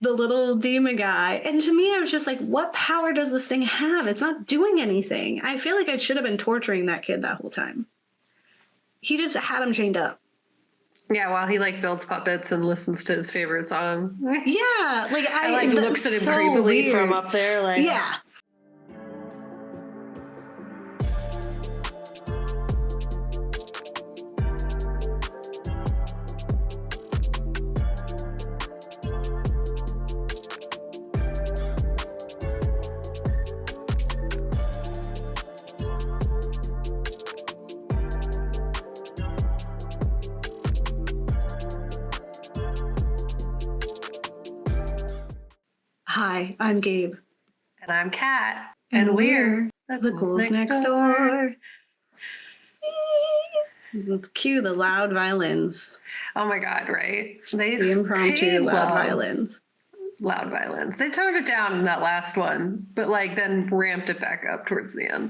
the little demon guy. And to me, I was just like, what power does this thing have? It's not doing anything. I feel like I should have been torturing that kid that whole time. He just had him chained up. Yeah, while he like builds puppets and listens to his favorite song. Yeah, like I like looks at him so creepily weird. from up there. Like, yeah. Hi, I'm Gabe. And I'm Kat. And we're the Ghouls next door. Let's cue the loud violins. Oh my God, right? The impromptu loud violins. Loud violins. They toned it down in that last one, but like then ramped it back up towards the end.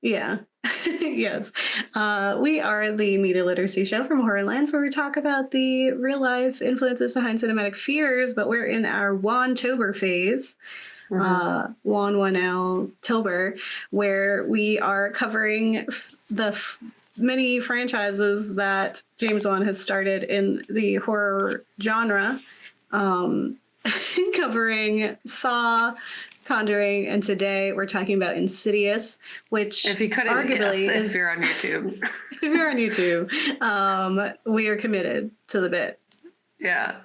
Yeah. Yes. We are the media literacy show from Horrorlands, where we talk about the real life influences behind cinematic fears, but we're in our Wan-tober phase. Wan 1L Tober, where we are covering the many franchises that James Wan has started in the horror genre, covering Saw, Conjuring, and today we're talking about Insidious, which if you couldn't arguably guess, is, if you're on YouTube. if you're on YouTube, we are committed to the bit. Yeah.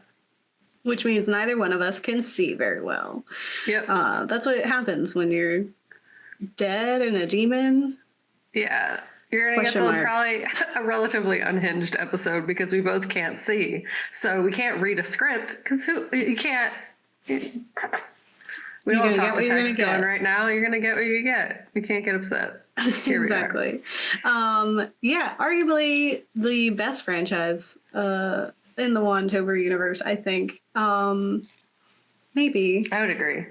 Which means neither one of us can see very well. Yep. That's what happens when you're dead and a demon. Yeah. You're going to get probably a relatively unhinged episode because we both can't see. So we can't read a script because you can't... We don't talk to text going right now. You're going to get what you get. You can't get upset. Exactly. Yeah, arguably the best franchise in the Wan-tober universe, I think. Maybe. I would agree.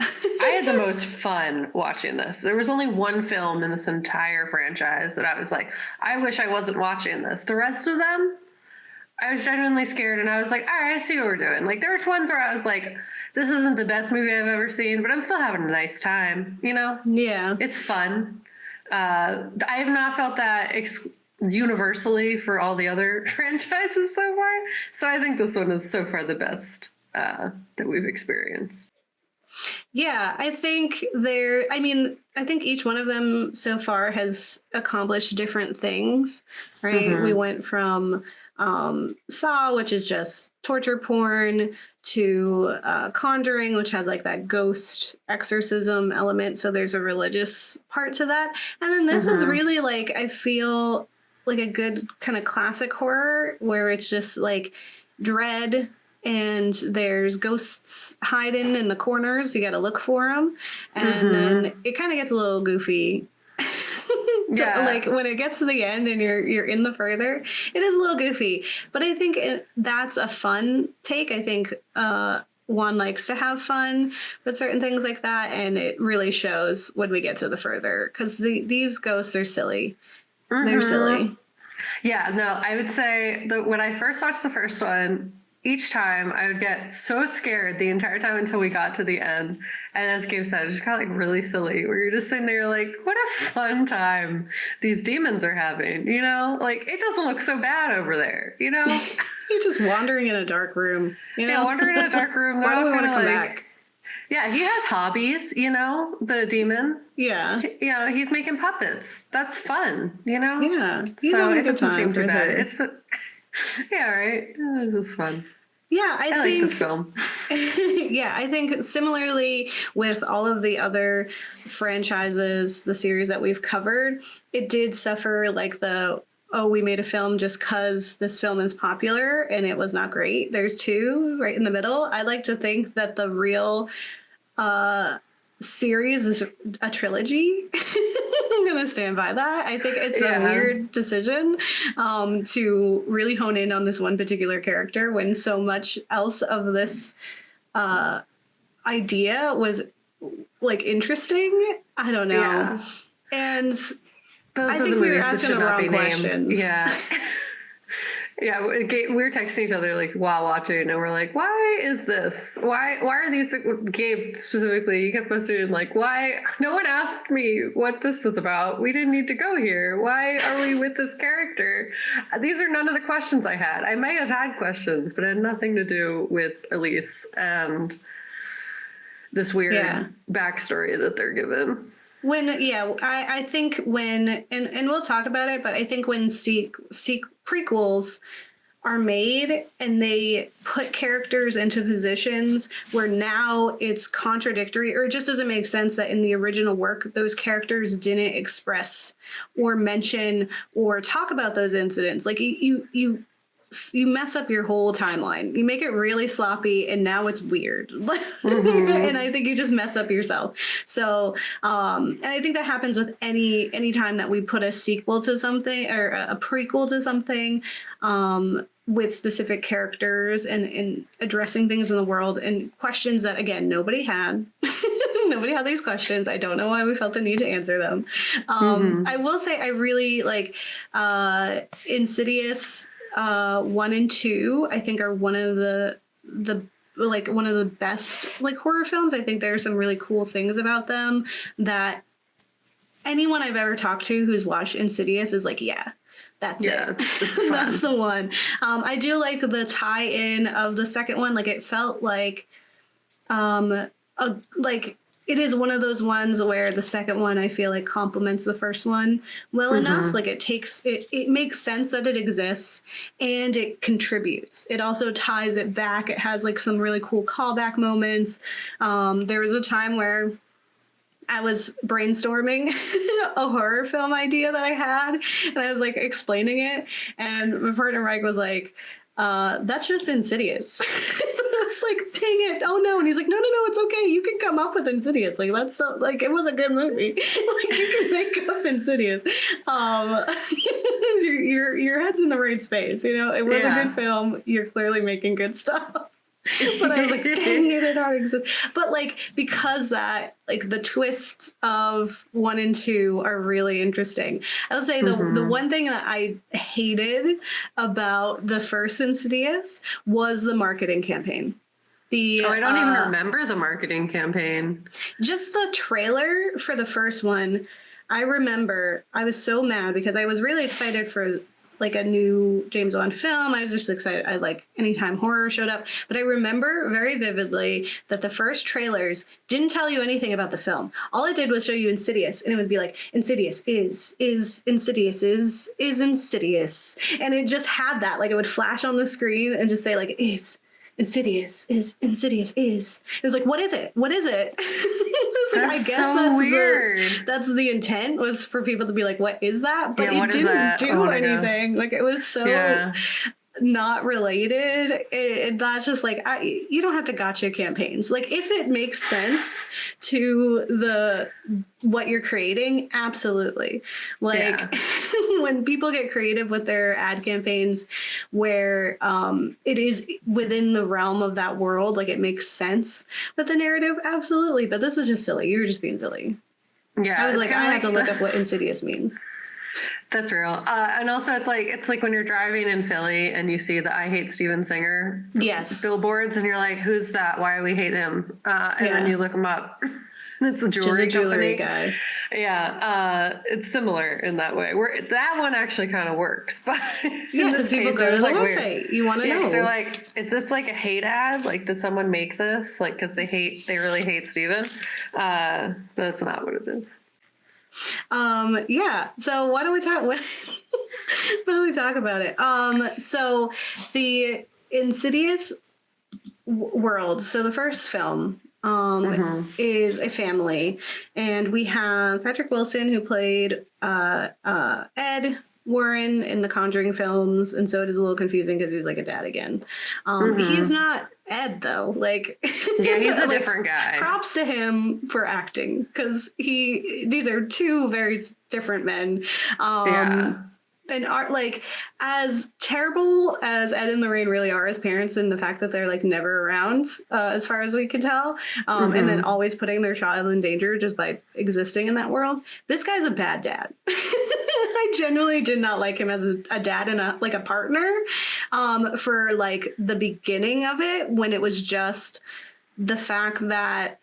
I had the most fun watching this. There was only one film in this entire franchise that I was like, I wish I wasn't watching this. The rest of them, I was genuinely scared, and I was like, all right, I see what we're doing. Like, there was ones where I was like, this isn't the best movie I've ever seen, but I'm still having a nice time, you know? Yeah. It's fun. I have not felt that universally for all the other franchises so far. So I think this one is so far the best that we've experienced. Yeah, I think I think each one of them so far has accomplished different things, right? Mm-hmm. We went from Saw, which is just torture porn, to Conjuring, which has like that ghost exorcism element. So there's a religious part to that. And then this is really like, I feel like a good kind of classic horror where it's just like dread and there's ghosts hiding in the corners. You got to look for them. And then it kind of gets a little goofy. Yeah. Like when it gets to the end and you're in the further, it is a little goofy. But I think that's a fun take. I think Juan likes to have fun with certain things like that. And it really shows when we get to the further. Because these ghosts are silly. They're silly. Yeah, no, I would say that when I first watched the first one, each time I would get so scared the entire time until we got to the end. And as Gabe said, it just got like really silly where you're just sitting there like, what a fun time these demons are having, you know? Like, it doesn't look so bad over there, you know? You're just wandering in a dark room, you know? Yeah, wandering in a dark room. Why do we want to come back? Yeah, he has hobbies, you know, the demon. Yeah. You know, he's making puppets. That's fun, you know? Yeah. So it doesn't seem too bad. It's yeah, right? It's just fun. Yeah, I think, like this film. Yeah, I think similarly with all of the other franchises, the series that we've covered, it did suffer like we made a film just because this film is popular and it was not great. There's two right in the middle. I like to think that the real series is a trilogy. I'm going to stand by that. I think it's a weird decision to really hone in on this one particular character when so much else of this idea was like interesting. I don't know. Yeah. And those I think we were asking the wrong questions. Yeah. Yeah, we were texting each other like while watching, and we're like, "Why is this? Why are these?" Gabe specifically, you kept posting like, "Why? No one asked me what this was about. We didn't need to go here. Why are we with this character?" These are none of the questions I had. I might have had questions, but it had nothing to do with Elise and this weird backstory that they're given. I think when, and we'll talk about it, but I think when prequels are made and they put characters into positions where now it's contradictory, or it just doesn't make sense that in the original work those characters didn't express or mention or talk about those incidents. Like you mess up your whole timeline. You make it really sloppy, and now it's weird. And I think you just mess up yourself. So, and I think that happens with any time that we put a sequel to something or a prequel to something, with specific characters and addressing things in the world and questions that, again, nobody had. Nobody had these questions. I don't know why we felt the need to answer them. I will say I really like Insidious 1 and 2, I think, are one of the one of the best like horror films. I think there are some really cool things about them that anyone I've ever talked to who's watched Insidious is like, yeah, that's it. It's fun. That's the one. I do like the tie-in of the second one. Like, it felt like it is one of those ones where the second one I feel like complements the first one well enough. Like, it makes sense that it exists and it contributes. It also ties it back. It has like some really cool callback moments. There was a time where I was brainstorming a horror film idea that I had, and I was like explaining it, and my partner Mike was like, that's just Insidious. I was like, dang it, oh no. And he's like, no, it's okay. You can come up with Insidious. Like, that's so, like, it was a good movie. Like, you can make up Insidious. Your head's in the right space, you know? It was a good film. You're clearly making good stuff. But I was like, dang it, it already exists. But like, because that, like, the twists of 1 and 2 are really interesting. I would say the one thing that I hated about the first Insidious was the marketing campaign. I don't even remember the marketing campaign. Just the trailer for the first one. I remember I was so mad because I was really excited for like a new James Bond film. I was just excited. I like anytime horror showed up. But I remember very vividly that the first trailers didn't tell you anything about the film. All it did was show you Insidious, and it would be like, Insidious is Insidious is Insidious. And it just had that, like, it would flash on the screen and just say like, Insidious is. It was like, what is it? It's like, I guess that's weird. That's the intent, was for people to be like, what is that? But it didn't do anything. Like, it was so not related. That's just like, you don't have to gotcha campaigns. Like, if it makes sense to what you're creating, absolutely. Like, when people get creative with their ad campaigns where it is within the realm of that world, like, it makes sense with the narrative, absolutely. But this was just silly. You were just being silly. Yeah, I was like, I had to look up what Insidious means. That's real. And also it's like when you're driving in Philly and you see the I Hate Steven Singer billboards, and you're like, who's that? Why do we hate him? And then you look him up. It's a jewelry guy. Yeah, it's similar in that way. Where that one actually kind of works, but because people go to the website. You want to know. So they're like, is this like a hate ad? Like, does someone make this? Like, because they really hate Steven? But that's not what it is. So why don't we talk about it? So the Insidious world. So the first film is a family, and we have Patrick Wilson, who played Ed Warren in the Conjuring films, and so it is a little confusing because he's like a dad again. He's not Ed, though. Like, he's a different guy. Props to him for acting, because these are two very different men. and are like, as terrible as Ed and Lorraine really are as parents, and the fact that they're like never around, as far as we can tell, and then always putting their child in danger just by existing in that world. This guy's a bad dad. I genuinely did not like him as a dad and a partner, for like the beginning of it, when it was just the fact that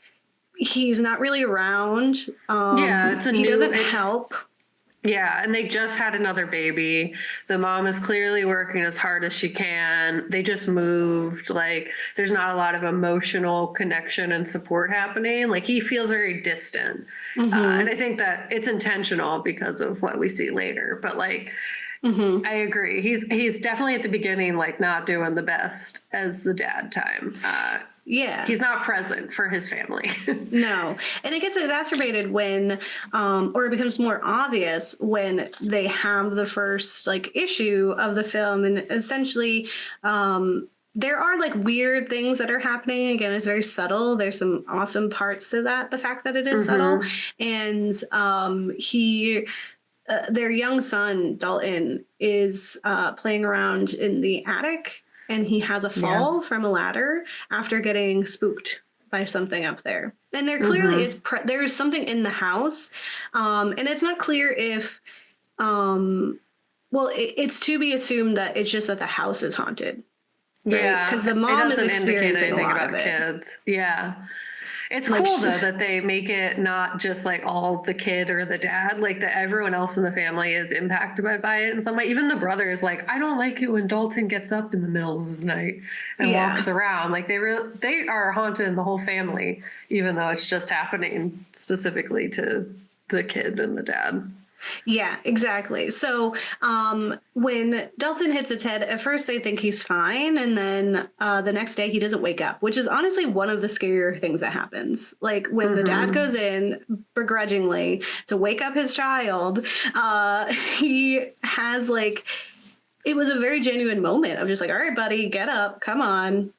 he's not really around. He doesn't help. Yeah, and they just had another baby. The mom is clearly working as hard as she can. They just moved. Like, there's not a lot of emotional connection and support happening. Like, he feels very distant. And I think that it's intentional because of what we see later. But, like, I agree. He's definitely at the beginning, like, not doing the best as the dad time. Yeah. He's not present for his family. No. And it gets exacerbated when, or it becomes more obvious when they have the first like issue of the film. And essentially, there are like weird things that are happening. Again, it's very subtle. There's some awesome parts to that. The fact that it is subtle. And their young son, Dalton, is playing around in the attic. And he has a fall from a ladder after getting spooked by something up there. And there clearly is there is something in the house, and it's not clear if, it's to be assumed that it's just that the house is haunted. Right? Yeah, because the mom is experiencing a lot of it. Kids. Yeah. It's like, cool though that they make it not just like all the kid or the dad, like that everyone else in the family is impacted by it in some way. Even the brother is like, I don't like it when Dalton gets up in the middle of the night and walks around. Like they are haunted, the whole family, even though it's just happening specifically to the kid and the dad. Yeah, exactly. So when Dalton hits its head, at first they think he's fine. And then the next day he doesn't wake up, which is honestly one of the scarier things that happens. Like when the dad goes in begrudgingly to wake up his child, he has like, it was a very genuine moment of just like, all right, buddy, get up, come on.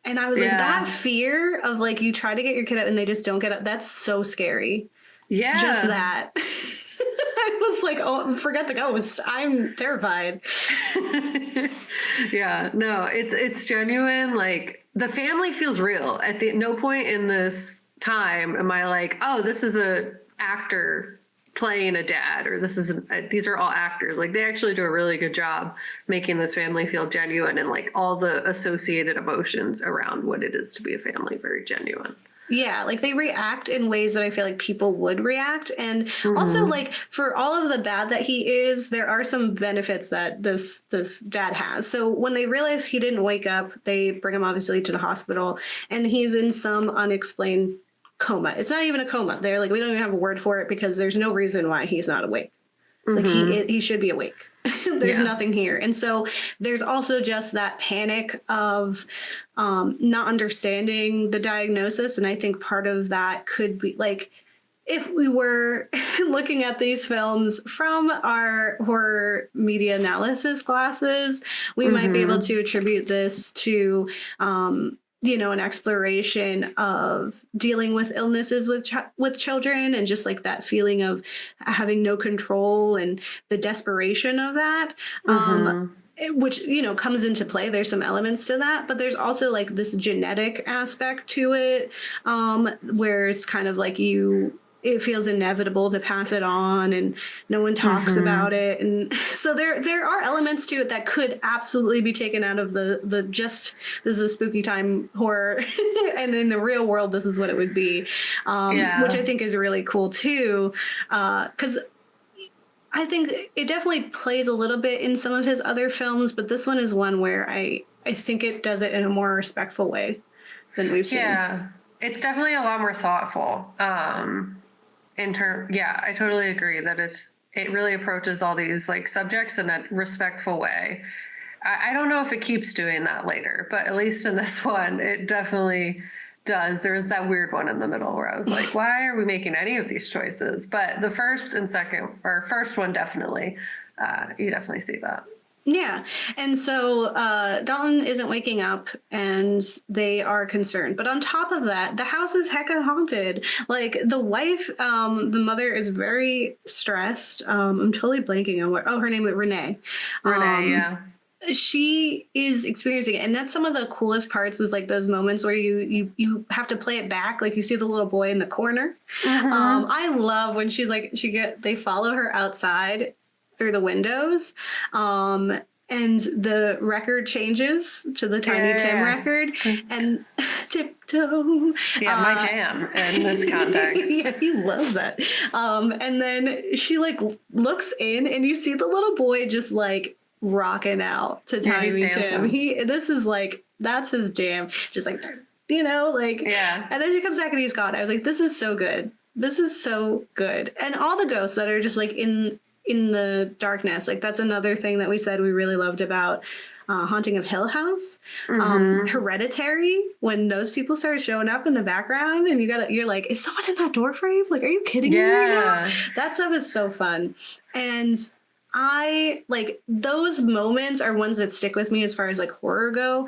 And I was like, that fear of like, you try to get your kid up and they just don't get up. That's so scary. Yeah. Just that. I was like, oh, forget the ghosts. I'm terrified. Yeah, no, it's genuine. Like the family feels real. At no point in this time am I like, oh, this is a actor playing a dad, or these are all actors. Like they actually do a really good job making this family feel genuine, and like all the associated emotions around what it is to be a family very genuine. Yeah, like they react in ways that I feel like people would react. And also like for all of the bad that he is, there are some benefits that this dad has. So when they realize he didn't wake up, they bring him obviously to the hospital and he's in some unexplained coma. It's not even a coma. They're like, we don't even have a word for it because there's no reason why he's not awake. Like he should be awake. There's nothing here. And so there's also just that panic of not understanding the diagnosis. And I think part of that could be like, if we were looking at these films from our horror media analysis classes, we might be able to attribute this to an exploration of dealing with illnesses with children, and just like that feeling of having no control and the desperation of that, which, comes into play. There's some elements to that, but there's also like this genetic aspect to it, where it's kind of like it feels inevitable to pass it on and no one talks about it. And so there are elements to it that could absolutely be taken out of the just, this is a spooky time horror. And in the real world, this is what it would be, which I think is really cool too. 'Cause I think it definitely plays a little bit in some of his other films, but this one is one where I think it does it in a more respectful way than we've seen. Yeah, it's definitely a lot more thoughtful. I totally agree that it really approaches all these like subjects in a respectful way. I don't know if it keeps doing that later, but at least in this one, it definitely does. There was that weird one in the middle where I was like, why are we making any of these choices? But the first one, definitely, you definitely see that. Yeah. And so Dalton isn't waking up and they are concerned. But on top of that, the house is hecka haunted. Like the wife, the mother is very stressed. I'm totally blanking on her name is Renee. Renee, yeah. She is experiencing it, and that's some of the coolest parts is like those moments where you have to play it back, like you see the little boy in the corner. I love when she's like they follow her outside through the windows, and the record changes to the Tiny Tim record, and tiptoe. Yeah, my jam in this context. Yeah, he loves that. And then she like looks in, and you see the little boy just like rocking out to Tiny Tim. This is like, that's his jam. Just like, yeah. And then she comes back and he's gone. I was like, this is so good. This is so good. And all the ghosts that are just like in the darkness, like that's another thing that we said we really loved about Haunting of Hill House. Hereditary, when those people start showing up in the background and you're like, is someone in that door frame? Like, are you kidding me right now? That stuff is so fun. And I like those moments are ones that stick with me as far as like horror go.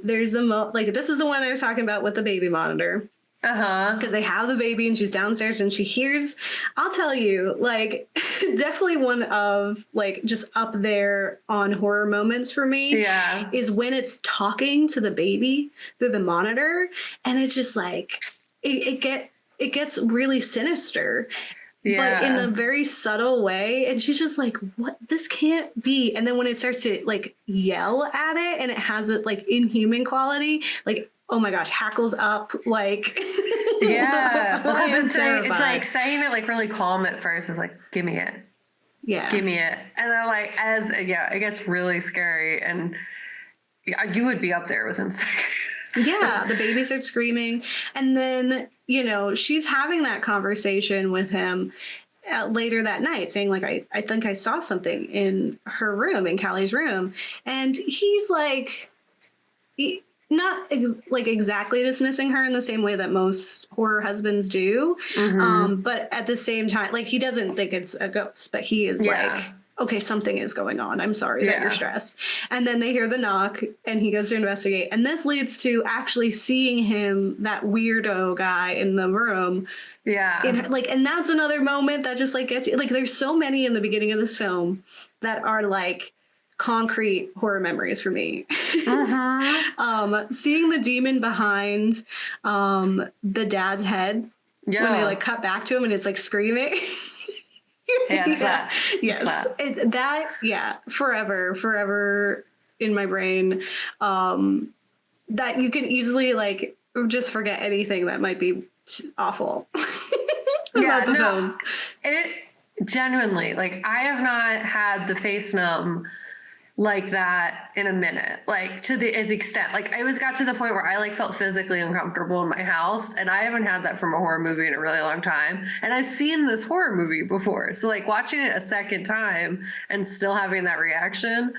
There's like this is the one I was talking about with the baby monitor. Because they have the baby and she's downstairs and she hears, I'll tell you, like definitely one of like just up there on horror moments for me is when it's talking to the baby through the monitor, and it's just like it gets really sinister. But in a very subtle way. And she's just like, what? This can't be. And then when it starts to like yell at it and it has it like inhuman quality, like, oh my gosh, hackles up. Like, yeah. Well, it's like saying it like really calm at first. It's like, give me it. Yeah. Give me it. And then like, it gets really scary. And you would be up there within seconds. Yeah, the baby starts screaming. And then, she's having that conversation with him later that night saying like, I think I saw something in her room, in Callie's room. And he's like, not exactly dismissing her in the same way that most horror husbands do. But at the same time, like he doesn't think it's a ghost, but he is like, okay, something is going on. I'm sorry that you're stressed. And then they hear the knock and he goes to investigate. And this leads to actually seeing him, that weirdo guy in the room. Yeah. And that's another moment that just like gets you. Like there's so many in the beginning of this film that are like concrete horror memories for me. Seeing the demon behind the dad's head when they like cut back to him and it's like screaming. Yes. Forever in my brain. That you can easily like just forget anything that might be awful about the films. It genuinely, like I have not had the face numb like that in a minute, like to the extent, like I got to the point where I like felt physically uncomfortable in my house, and I haven't had that from a horror movie in a really long time. And I've seen this horror movie before, so like watching it a second time and still having that reaction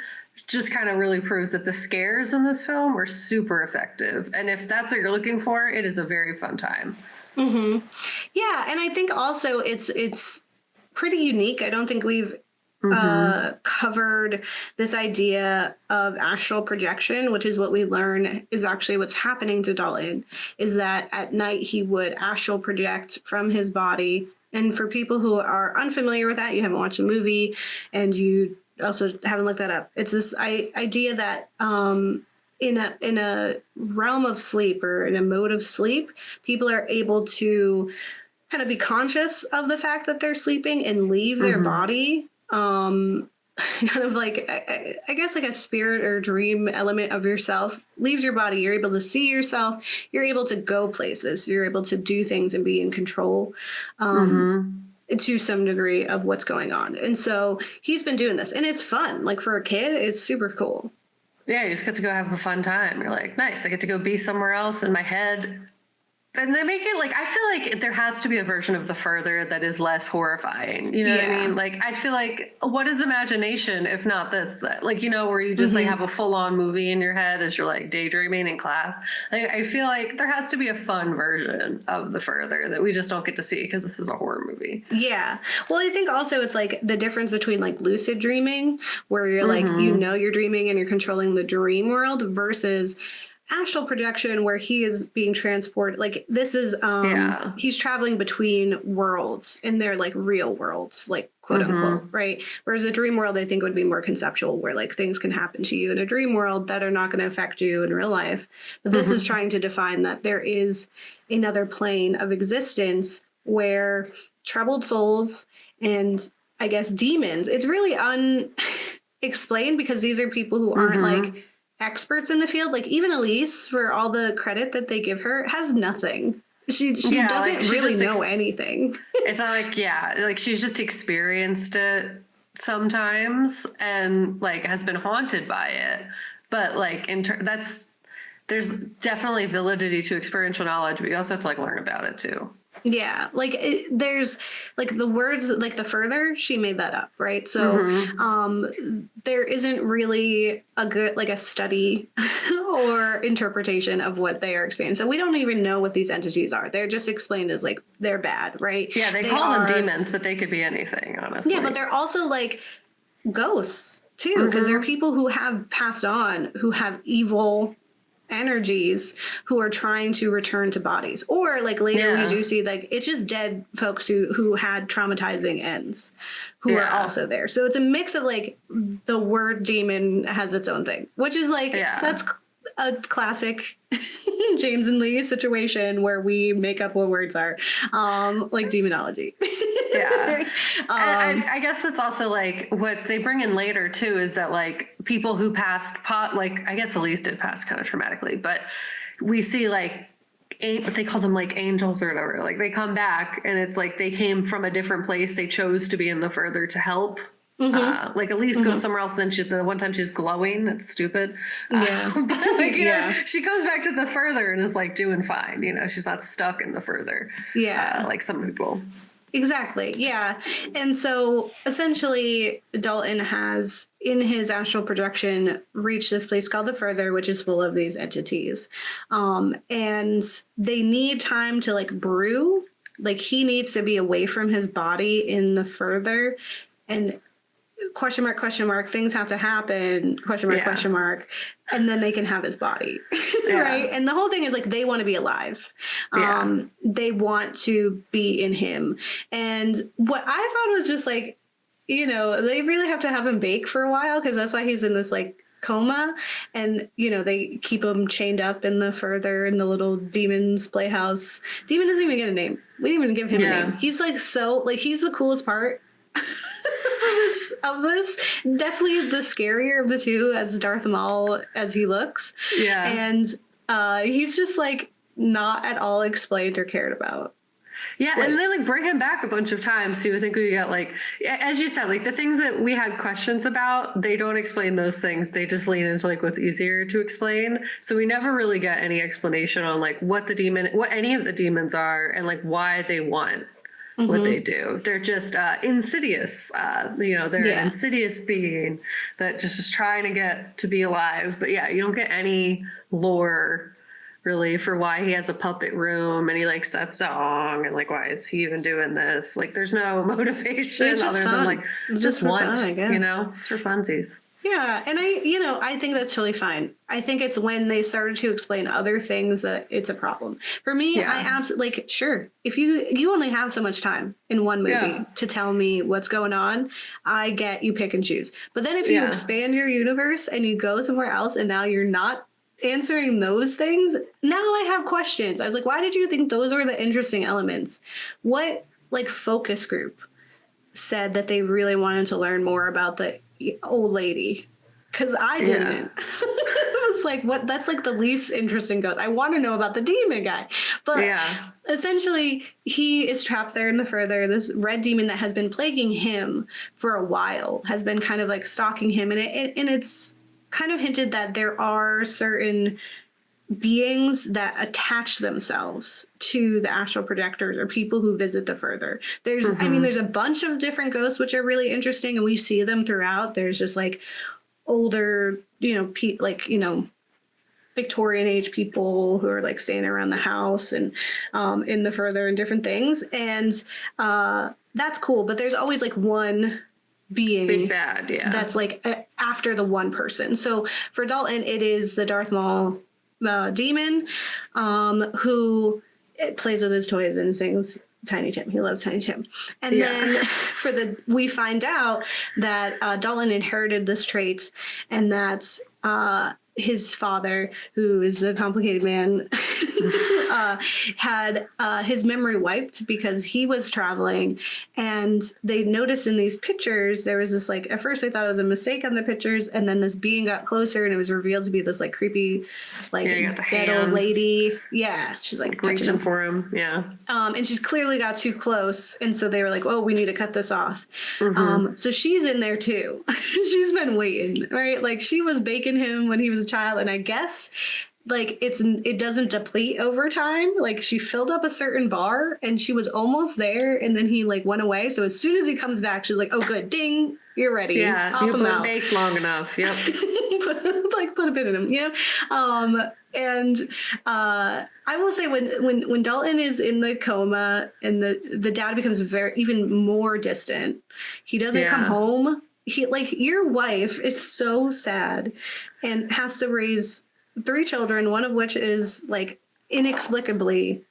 just kind of really proves that the scares in this film were super effective. And if that's what you're looking for, it is a very fun time. Yeah, and I think also it's pretty unique. I don't think we've covered this idea of astral projection, which is what we learn is actually what's happening to Dalton, is that at night he would astral project from his body. And for people who are unfamiliar with that, you haven't watched the movie and you also haven't looked that up. It's this idea that in a realm of sleep or in a mode of sleep, people are able to kind of be conscious of the fact that they're sleeping and leave their body. Kind of like, I guess like a spirit or dream element of yourself leaves your body. You're able to see yourself. You're able to go places. You're able to do things and be in control to some degree of what's going on. And so he's been doing this and it's fun. Like for a kid, it's super cool. Yeah, you just get to go have a fun time. You're like, nice. I get to go be somewhere else in my head. And they make it like, I feel like there has to be a version of The Further that is less horrifying. You know what I mean? Like, I'd feel like, what is imagination if not this? That, like, you know, where you just like have a full on movie in your head as you're like daydreaming in class. Like, I feel like there has to be a fun version of The Further that we just don't get to see because this is a horror movie. Yeah. Well, I think also it's like the difference between like lucid dreaming, where you're like, you know, you're dreaming and you're controlling the dream world, versus astral projection, where he is being transported. Like, this is he's traveling between worlds, and they're like real worlds, like quote unquote, right? Whereas the dream world, I think, would be more conceptual, where like things can happen to you in a dream world that are not going to affect you in real life. But this is trying to define that there is another plane of existence where troubled souls and, I guess, demons, it's really unexplained, because these are people who aren't like experts in the field. Like, even Elise, for all the credit that they give her, has nothing. She doesn't like, she really know anything. It's not like, like she's just experienced it sometimes and like has been haunted by it. But like, there's definitely validity to experiential knowledge, but you also have to like learn about it too. Yeah, like there's like the words, like The Further, she made that up, right? So there isn't really a good like a study or interpretation of what they are experiencing. So we don't even know what these entities are. They're just explained as like they're bad, right? Yeah, they call them demons, but they could be anything, honestly. Yeah, but they're also like ghosts too, because they're people who have passed on, who have evil energies, who are trying to return to bodies. Or like later we do see like it's just dead folks who had traumatizing ends, who are also there. So it's a mix of like, the word demon has its own thing, which is like that's a classic James and Lee situation where we make up what words are, like demonology. I guess it's also like what they bring in later too is that like people who passed like I guess Elise did pass kind of traumatically, but we see like they call them like angels or whatever. Like they come back and it's like they came from a different place. They chose to be in The Further to help. Like Elise goes somewhere else, and then the one time she's glowing. It's stupid. But like, you know, she goes back to The Further and is like doing fine. You know, she's not stuck in The Further. Like some people. Exactly. Yeah. And so essentially Dalton has, in his astral projection, reached this place called The Further, which is full of these entities. And they need time to like brew. Like, he needs to be away from his body in The Further, and question mark, things have to happen, question mark, and then they can have his body. Right? And the whole thing is like, they want to be alive. They want to be in him. And what I found was just like, you know, they really have to have him bake for a while, because that's why he's in this like coma. And, you know, they keep him chained up in The Further, in the little demon's playhouse. Demon doesn't even get a name. We didn't even give him a name. He's like, so like, he's the coolest part of this, definitely the scarier of the two, as Darth Maul as he looks. And he's just like not at all explained or cared about. Like, and they like bring him back a bunch of times too. I think we got like, as you said, like the things that we had questions about, they don't explain those things. They just lean into like what's easier to explain. So we never really get any explanation on like what any of the demons are, and like why they want what they do. They're just insidious. You know, they're an insidious being that just is trying to get to be alive. But you don't get any lore really for why he has a puppet room and he likes that song, and like, why is he even doing this? Like, there's no motivation other than like just want, fun, you know, it's for funsies. Yeah, and I think that's totally fine. I think it's when they started to explain other things that it's a problem. For me, I absolutely, like, sure, if you only have so much time in one movie to tell me what's going on, I get you pick and choose. But then if you expand your universe and you go somewhere else and now you're not answering those things, now I have questions. I was like, why did you think those were the interesting elements? What, like, focus group said that they really wanted to learn more about the old lady? Because I didn't. It was like, what? That's like the least interesting ghost. I want to know about the demon guy. But essentially, he is trapped there in The Further. This red demon that has been plaguing him for a while has been kind of like stalking him. And it's kind of hinted that there are certain beings that attach themselves to the astral projectors or people who visit the further. There's, I mean, there's a bunch of different ghosts which are really interesting, and we see them throughout. There's just like older, Victorian age people who are like staying around the house and in the further and different things. And that's cool. But there's always like one being big bad, yeah, that's like after the one person. So for Dalton, it is the Darth Maul demon who plays with his toys and sings Tiny Tim. He loves Tiny Tim. And then we find out that Dalton inherited this trait, and that's his father, who is a complicated man, had his memory wiped because he was traveling, and they noticed in these pictures there was this like, at first they thought it was a mistake on the pictures, and then this being got closer and it was revealed to be this like creepy like dead old lady. Yeah, she's like reaching for him. Yeah. And she's clearly got too close, and so they were like, oh, we need to cut this off. So she's in there too. She's been waiting, right? Like she was baking him when he was a child, and I guess like it doesn't deplete over time. Like she filled up a certain bar and she was almost there, and then he like went away. So as soon as he comes back, she's like, oh good, ding, you're ready. Yeah, Pop you've him been out. baked long enough. Yep. Like put a bit in him, you know. And I will say when Dalton is in the coma and the dad becomes even more distant, he doesn't come home. He like, your wife is so sad and has to raise 3 children, one of which is like inexplicably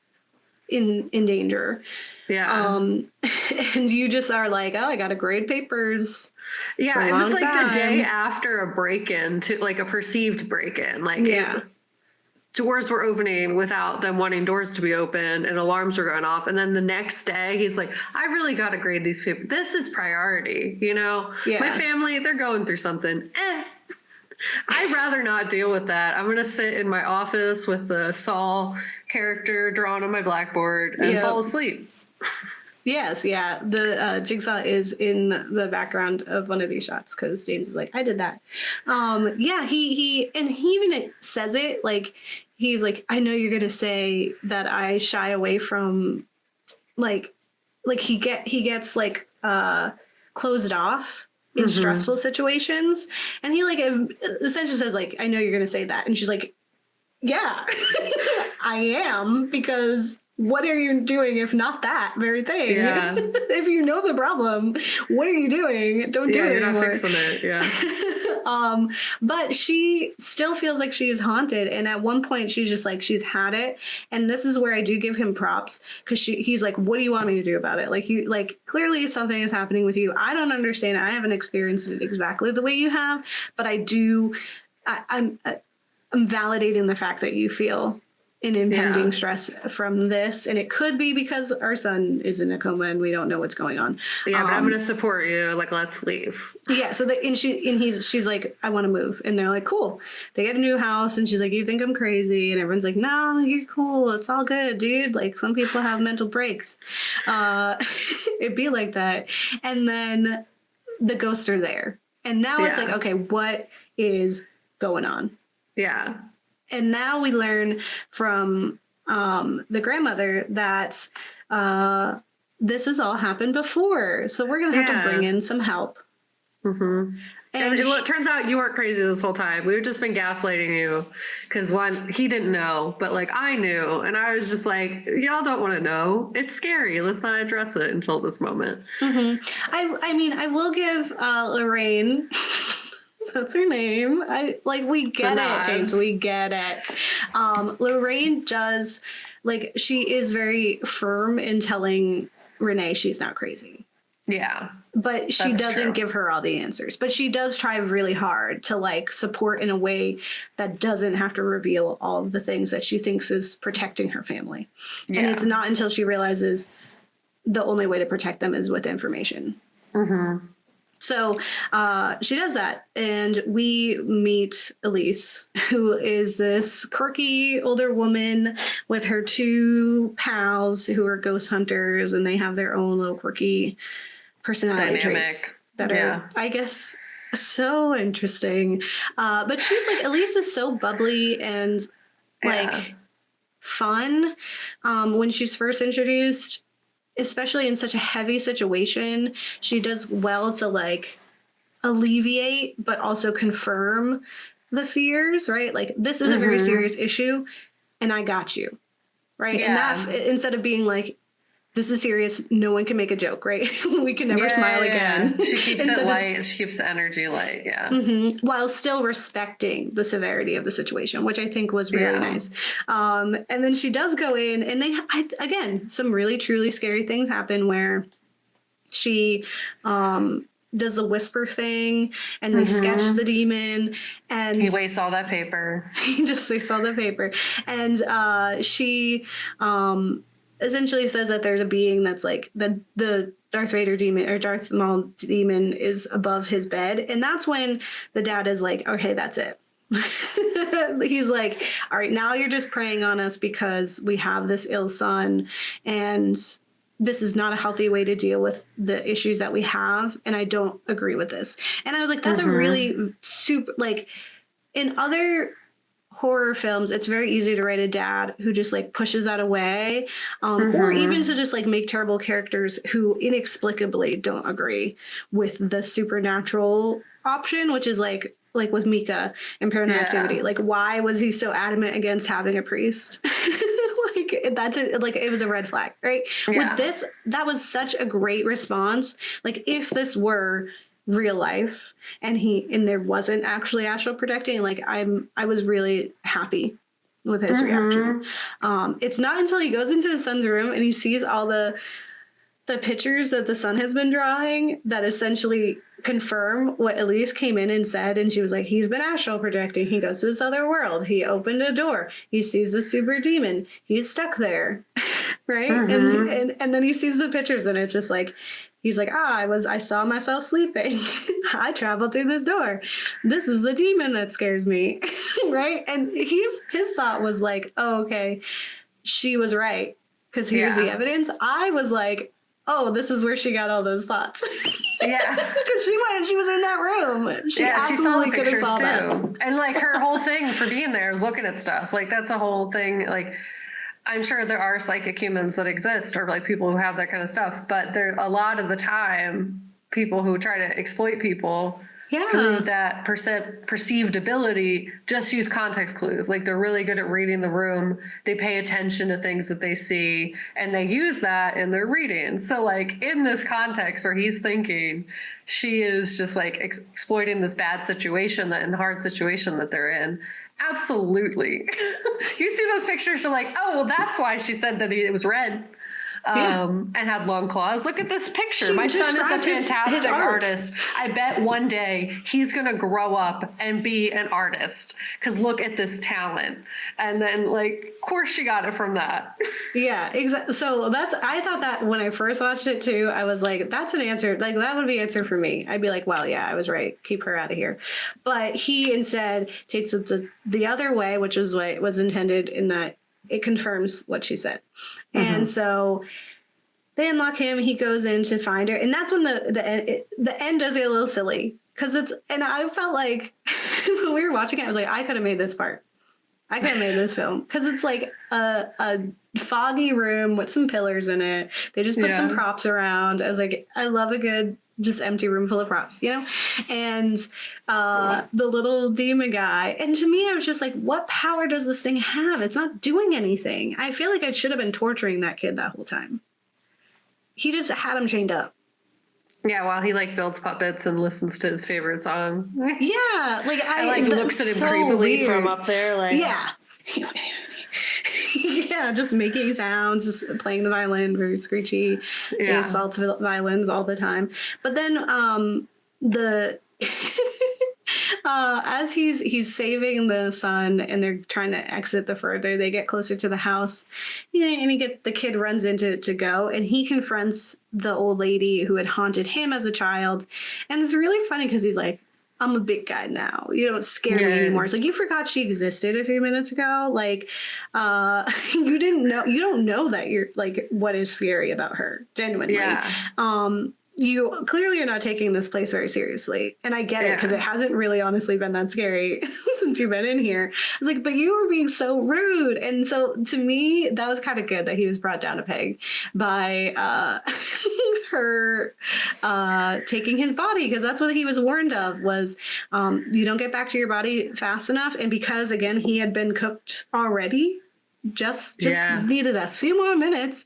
in danger. Yeah. And you just are like, oh, I got to grade papers. Yeah, it was like the day after a break-in, to like a perceived break-in. Like doors were opening without them wanting doors to be open, and alarms were going off. And then the next day he's like, I really got to grade these papers. This is priority, you know? Yeah. My family, they're going through something. I'd rather not deal with that. I'm going to sit in my office with the Saul character drawn on my blackboard and fall asleep. Yes, yeah. The Jigsaw is in the background of one of these shots because James is like, I did that. He even says it like, he's like, I know you're gonna say that I shy away from like he gets like closed off in stressful situations, and he like essentially says like, I know you're gonna say that, and she's like, yeah, I am, because what are you doing if not that very thing? Yeah. If you know the problem, what are you doing? Don't do it anymore. You're not fixing it. Yeah. But she still feels like she's haunted. And at one point she's just like, she's had it. And this is where I do give him props, because he's like, what do you want me to do about it? Like, you like, clearly something is happening with you. I don't understand. I haven't experienced it exactly the way you have, but I do. I'm validating the fact that you feel an impending stress from this, and it could be because our son is in a coma and we don't know what's going on. Yeah, but I'm gonna support you. Like, let's leave. Yeah. So she's like, I want to move, and they're like, cool. They get a new house, and she's like, you think I'm crazy? And everyone's like, no, you're cool. It's all good, dude. Like, some people have mental breaks. It'd be like that. And then the ghosts are there, and now it's like, okay, what is going on? Yeah. And now we learn from the grandmother that this has all happened before. So we're going to have to bring in some help. And it turns out you weren't crazy this whole time. We've just been gaslighting you because, one, he didn't know, but like I knew. And I was just like, y'all don't want to know. It's scary. Let's not address it until this moment. I mean, I will give Lorraine... That's her name. We get it, James. We get it. Lorraine does, like, she is very firm in telling Renee she's not crazy. Yeah. But she doesn't give her all the answers. But she does try really hard to, like, support in a way that doesn't have to reveal all of the things that she thinks is protecting her family. Yeah. And it's not until she realizes the only way to protect them is with information. So she does that, and we meet Elise, who is this quirky older woman with her 2 pals who are ghost hunters, and they have their own little quirky personality traits that are, I guess, so interesting. But she's like, Elise is so bubbly and like fun. When she's first introduced, especially in such a heavy situation, she does well to like alleviate but also confirm the fears, right? Like, this is a very serious issue and I got you, right? And that, instead of being like, this is serious, no one can make a joke, right? We can never smile again. She keeps it light. She keeps the energy light. While still respecting the severity of the situation, which I think was really nice. And then she does go in, and again, some really truly scary things happen where she does the whisper thing, and they sketch the demon, and he wastes all that paper. He just wastes all the paper, and she essentially says that there's a being that's like the Darth Vader demon or Darth Maul demon is above his bed. And that's when the dad is like, okay, that's it. He's like, all right, now you're just preying on us because we have this ill son, and this is not a healthy way to deal with the issues that we have. And I don't agree with this. And I was like, that's a really super, like, in other horror films, it's very easy to write a dad who just like pushes that away, or even to just like make terrible characters who inexplicably don't agree with the supernatural option, which is like with Mika in Paranormal Activity. Like, why was he so adamant against having a priest? Like, it was a red flag, right? With this, that was such a great response. Like, if this were real life and there wasn't actually astral projecting, like, I was really happy with his reaction. It's not until he goes into his son's room and he sees all the pictures that the son has been drawing that essentially confirm what Elise came in and said. And she was like, he's been astral projecting. He goes to this other world. He opened a door. He sees the super demon. He's stuck there. Right. And then he sees the pictures, and it's just like, he's like, I saw myself sleeping. I traveled through this door. This is the demon that scares me. Right. And his thought was like, oh, okay, she was right, because here's the evidence. I was like, oh, this is where she got all those thoughts. Because she was in that room. She saw the pictures too. That. And like, her whole thing for being there is looking at stuff. Like, that's a whole thing. Like, I'm sure there are psychic humans that exist, or like people who have that kind of stuff, but there a lot of the time, people who try to exploit people through that perceived ability just use context clues. Like, they're really good at reading the room. They pay attention to things that they see, and they use that in their reading. So like, in this context where he's thinking she is just like exploiting this bad situation, and hard situation that they're in. Absolutely. You see those pictures, you're like, oh, well, that's why she said that it was red. And had long claws. Look at this picture. My son is a fantastic artist. I bet one day he's going to grow up and be an artist, because look at this talent. And then, like, of course she got it from that. Yeah, exactly. So I thought that when I first watched it too, I was like, that's an answer. Like, that would be an answer for me. I'd be like, well, yeah, I was right. Keep her out of here. But he instead takes it the other way, which is what was intended, in that it confirms what she said. And so they unlock him. He goes in to find her. And that's when the end does get a little silly. And I felt like when we were watching it, I was like, I could have made this part. I could have made this film. Because it's like a foggy room with some pillars in it. They just put some props around. I was like, I love a good just empty room full of props, you know? And the little demon guy. And to me, I was just like, what power does this thing have? It's not doing anything. I feel like I should have been torturing that kid that whole time. He just had him chained up. Yeah, while he like builds puppets and listens to his favorite song. Yeah, like I looks at him so creepily weird. From up there, like yeah, just making sounds, just playing the violin, very screechy. Yeah, assault violins all the time. But then as he's saving the son, and they're trying to exit the further, they get closer to the house, and the kid runs into to go, and he confronts the old lady who had haunted him as a child. And it's really funny because he's like, I'm a big guy now. You don't scare me anymore. It's like, you forgot she existed a few minutes ago. Like, you don't know that you're like, what is scary about her, genuinely. Yeah. you clearly are not taking this place very seriously. And I get it, because it hasn't really honestly been that scary since you've been in here. I was like, but you were being so rude. And so to me, that was kind of good that he was brought down a peg by her taking his body, because that's what he was warned of, was you don't get back to your body fast enough. And because, again, he had been cooked already, just needed a few more minutes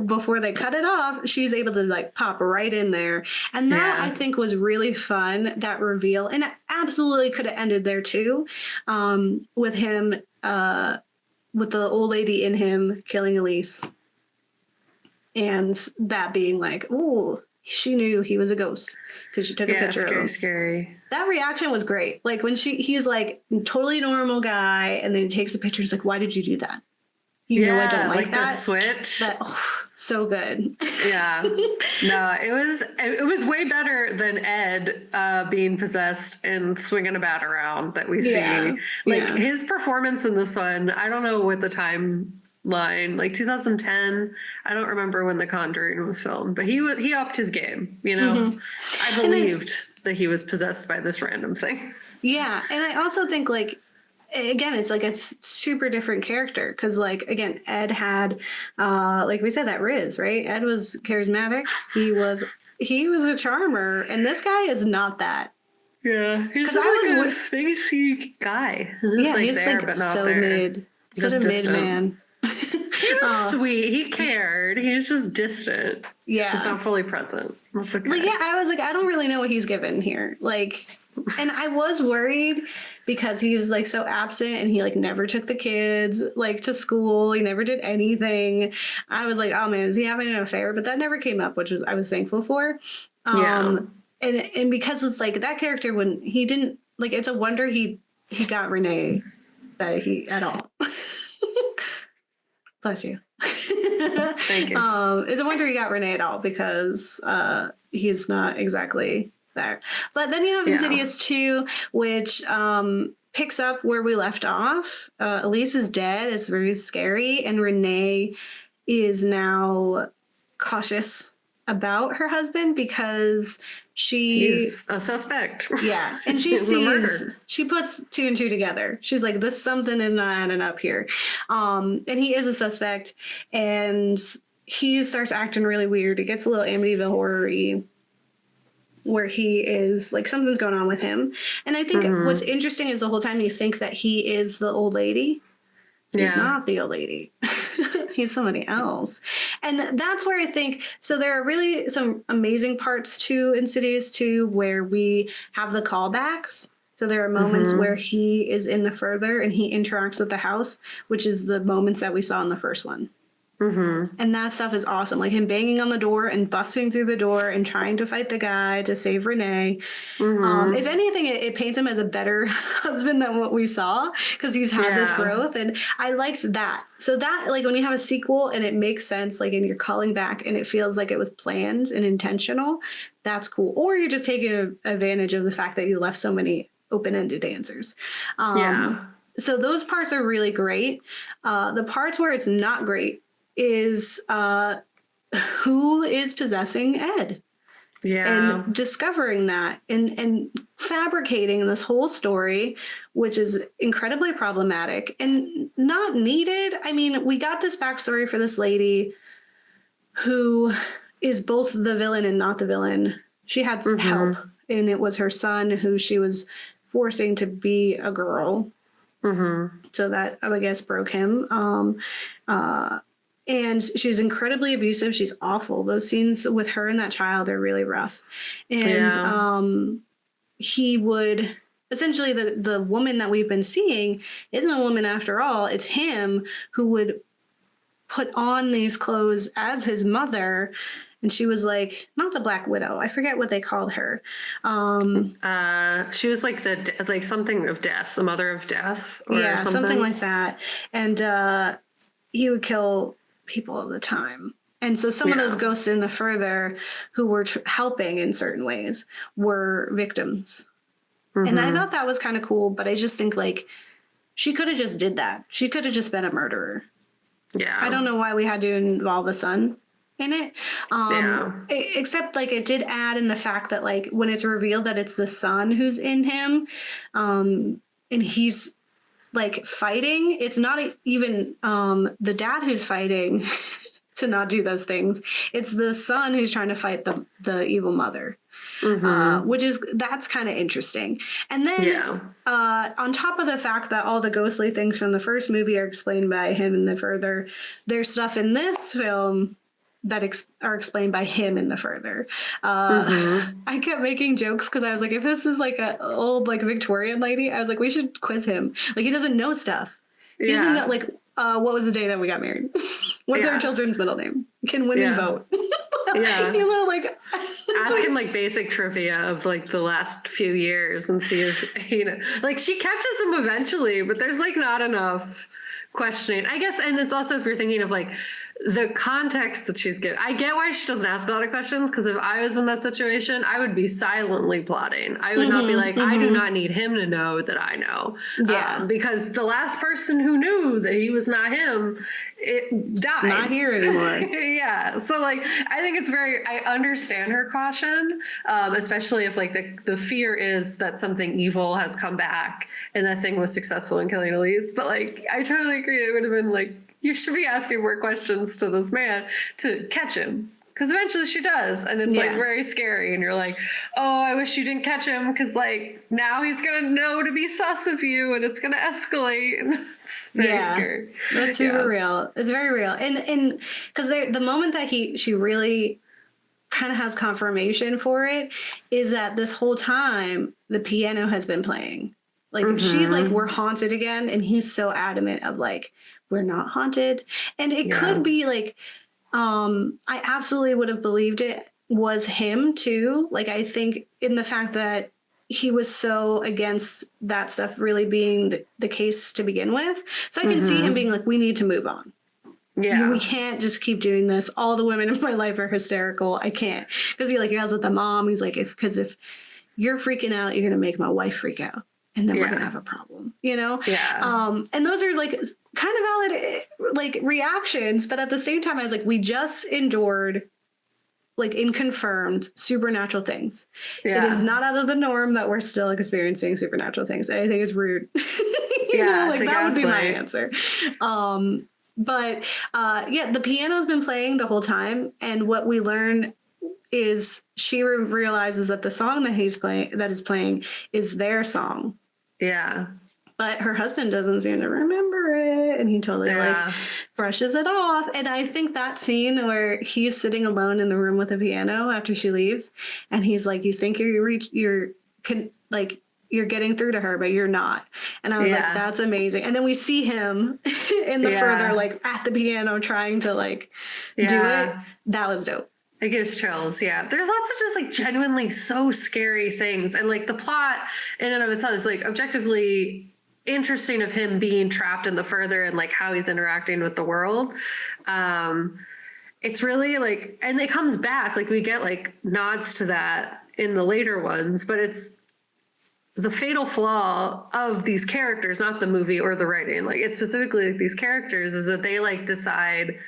before they cut it off. She's able to like pop right in there, and that I think was really fun, that reveal. And it absolutely could have ended there too, with him with the old lady in him killing Elise, and that being like, oh, she knew he was a ghost because she took a picture of him. Scary. That reaction was great. Like when he's like totally normal guy, and then he takes a picture. He's like, "Why did you do that? You know I don't like that." The switch. So good. Yeah. No, it was way better than Ed being possessed and swinging a bat around that we see. Like his performance in this one, I don't know what the time line, like 2010, I don't remember when The Conjuring was filmed, but he upped his game, you know. I believed that he was possessed by this random thing. Yeah. And I also think, like, again, it's like a super different character, because, like, again, Ed had like we said, that Riz, right? Ed was charismatic, he was a charmer, and this guy is not that. Yeah, he's just like a spacey guy. He's just like there, like, but not so there. So a mid man. He was sweet. He cared. He was just distant. Yeah. He's just not fully present. That's okay. Like, yeah, I was like, I don't really know what he's given here. Like, and I was worried because he was like so absent, and he like never took the kids like to school. He never did anything. I was like, oh man, is he having an affair? But that never came up, which I was thankful for. And because it's like that character, when he didn't, like, it's a wonder he got Renee at all. Bless you. Thank you. It's a wonder he got Renee at all, because he's not exactly there. But then you have Insidious 2, which picks up where we left off. Elise is dead. It's very scary. And Renee is now cautious about her husband, because he's a suspect. Yeah. And she puts 2 and 2 together. She's like, something is not adding up here. And he is a suspect, and he starts acting really weird. It gets a little Amityville horror-y, where he is like, something's going on with him. And I think what's interesting is the whole time you think that he is the old lady. He's not the old lady. He's somebody else. And that's where I think, so there are really some amazing parts to Insidious 2 where we have the callbacks. So there are moments where he is in the further and he interacts with the house, which is the moments that we saw in the first one. And that stuff is awesome. Like him banging on the door and busting through the door and trying to fight the guy to save Renee. If anything, it paints him as a better husband than what we saw, because he's had this growth. And I liked that. So that, like, when you have a sequel and it makes sense, like, and you're calling back and it feels like it was planned and intentional, that's cool. Or you're just taking advantage of the fact that you left so many open-ended answers. So those parts are really great. The parts where it's not great is who is possessing Ed. And discovering that and fabricating this whole story, which is incredibly problematic and not needed. I mean, we got this backstory for this lady who is both the villain and not the villain. She had some help, and it was her son who she was forcing to be a girl. So that, I guess, broke him. And she's incredibly abusive. She's awful. Those scenes with her and that child are really rough. And he would, essentially, the woman that we've been seeing isn't a woman after all. It's him who would put on these clothes as his mother. And she was like, not the Black Widow. I forget what they called her. She was like something of death, the mother of death. Or something like that. And he would kill people all the time. And so some of those ghosts in the further who were helping in certain ways were victims. And I thought that was kind of cool, but I just think, like, she could have just did that. She could have just been a murderer. I don't know why we had to involve the son. in it. Yeah. Except like it did add in the fact that like when it's revealed that it's the son who's in him, and he's like fighting, it's not even the dad who's fighting to not do those things. It's the son who's trying to fight the evil mother. That's kind of interesting. And then on top of the fact that all the ghostly things from the first movie are explained by him in the further, there's stuff in this film that are explained by him in the further. I kept making jokes because I was like, if this is like an old like Victorian lady, I was like, we should quiz him. Like he doesn't know stuff. He doesn't know like what was the day that we got married? What's our children's middle name? Can women vote? You know, like ask him like basic trivia of like the last few years and see if like she catches him eventually, but there's like not enough questioning, I guess. And it's also if you're thinking of like the context that she's given. I get why she doesn't ask a lot of questions, because if I was in that situation, I would be silently plotting. I would not be like, I do not need him to know that I know. Because the last person who knew that he was not him, it died. Not here anymore. So like, I think it's I understand her caution, especially if like the fear is that something evil has come back and that thing was successful in killing Elise. But like, I totally agree. It would have been like, you should be asking more questions to this man to catch him. Because eventually she does. And it's like very scary. And you're like, oh, I wish you didn't catch him. Because like now he's going to know to be sus of you and it's going to escalate. And it's very scary. That's super real. It's very real. And because the moment that she really kind of has confirmation for it is that this whole time the piano has been playing. Like she's like, we're haunted again. And he's so adamant of like, we're not haunted. And it could be like, I absolutely would have believed it was him too. Like, I think in the fact that he was so against that stuff really being the case to begin with. So I can see him being like, we need to move on. We can't just keep doing this. All the women in my life are hysterical. I can't. Because he yells at the mom. He's like, if you're freaking out, you're going to make my wife freak out. And then we're going to have a problem, you know? And those are like kind of valid like reactions. But at the same time, I was like, we just endured like confirmed supernatural things. It is not out of the norm that we're still experiencing supernatural things. And I think it's rude. you know, like that would be my answer. But the piano's been playing the whole time. And what we learn is she realizes that the song that is playing is their song. But her husband doesn't seem to remember it, and he totally like brushes it off. And I think that scene where he's sitting alone in the room with the piano after she leaves, and he's like, "You think you're getting through to her, but you're not." And I was like, "That's amazing." And then we see him in the further like at the piano trying to like do it. That was dope. It gives chills. There's lots of just like genuinely so scary things, and like the plot in and of itself is like objectively interesting of him being trapped in the further and like how he's interacting with the world. It's really like, and it comes back, like we get like nods to that in the later ones, but it's the fatal flaw of these characters, not the movie or the writing. Like it's specifically like these characters is that they like decide,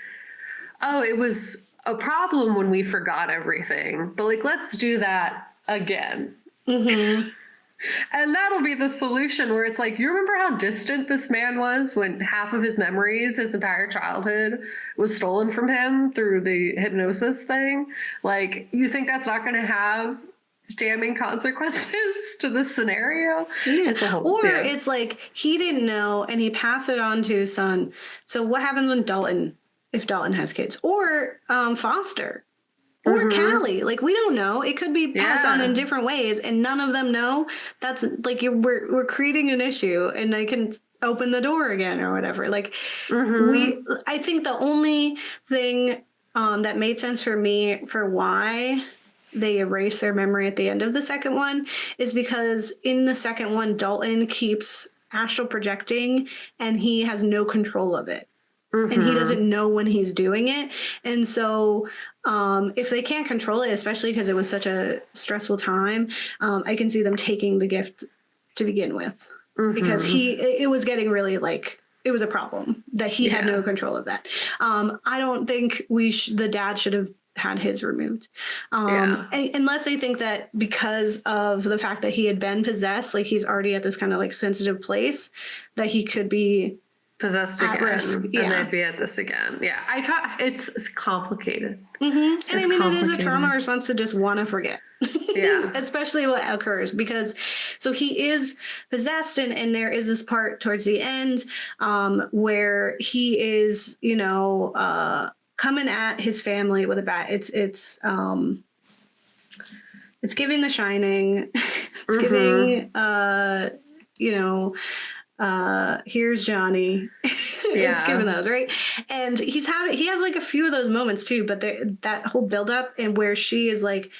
oh, it was a problem when we forgot everything, but like, let's do that again. And that'll be the solution where it's like, you remember how distant this man was when half of his memories, his entire childhood was stolen from him through the hypnosis thing? Like, you think that's not going to have damning consequences to this scenario? It's like he didn't know and he passed it on to his son. So what happens when if Dalton has kids, or Foster, or Callie? Like, we don't know. It could be passed on in different ways, and none of them know. That's like we're creating an issue, and I can open the door again or whatever. Like I think the only thing that made sense for me for why they erase their memory at the end of the second one is because in the second one, Dalton keeps astral projecting, and he has no control of it. And he doesn't know when he's doing it. And so if they can't control it, especially because it was such a stressful time, I can see them taking the gift to begin with. Because it was getting really like it was a problem that he had no control of that. I don't think the dad should have had his removed. Unless they think that because of the fact that he had been possessed, like he's already at this kind of like sensitive place that he could be possessed at again, risk. and they'd be at this again. Yeah, it's complicated. And I mean, it is a trauma response to just want to forget. Yeah. Especially what occurs because so he is possessed and there is this part towards the end where he is, you know, coming at his family with a bat. It's giving The Shining. It's giving you know, here's Johnny. It's giving those, right? And he has like a few of those moments too, but that whole buildup and where she is like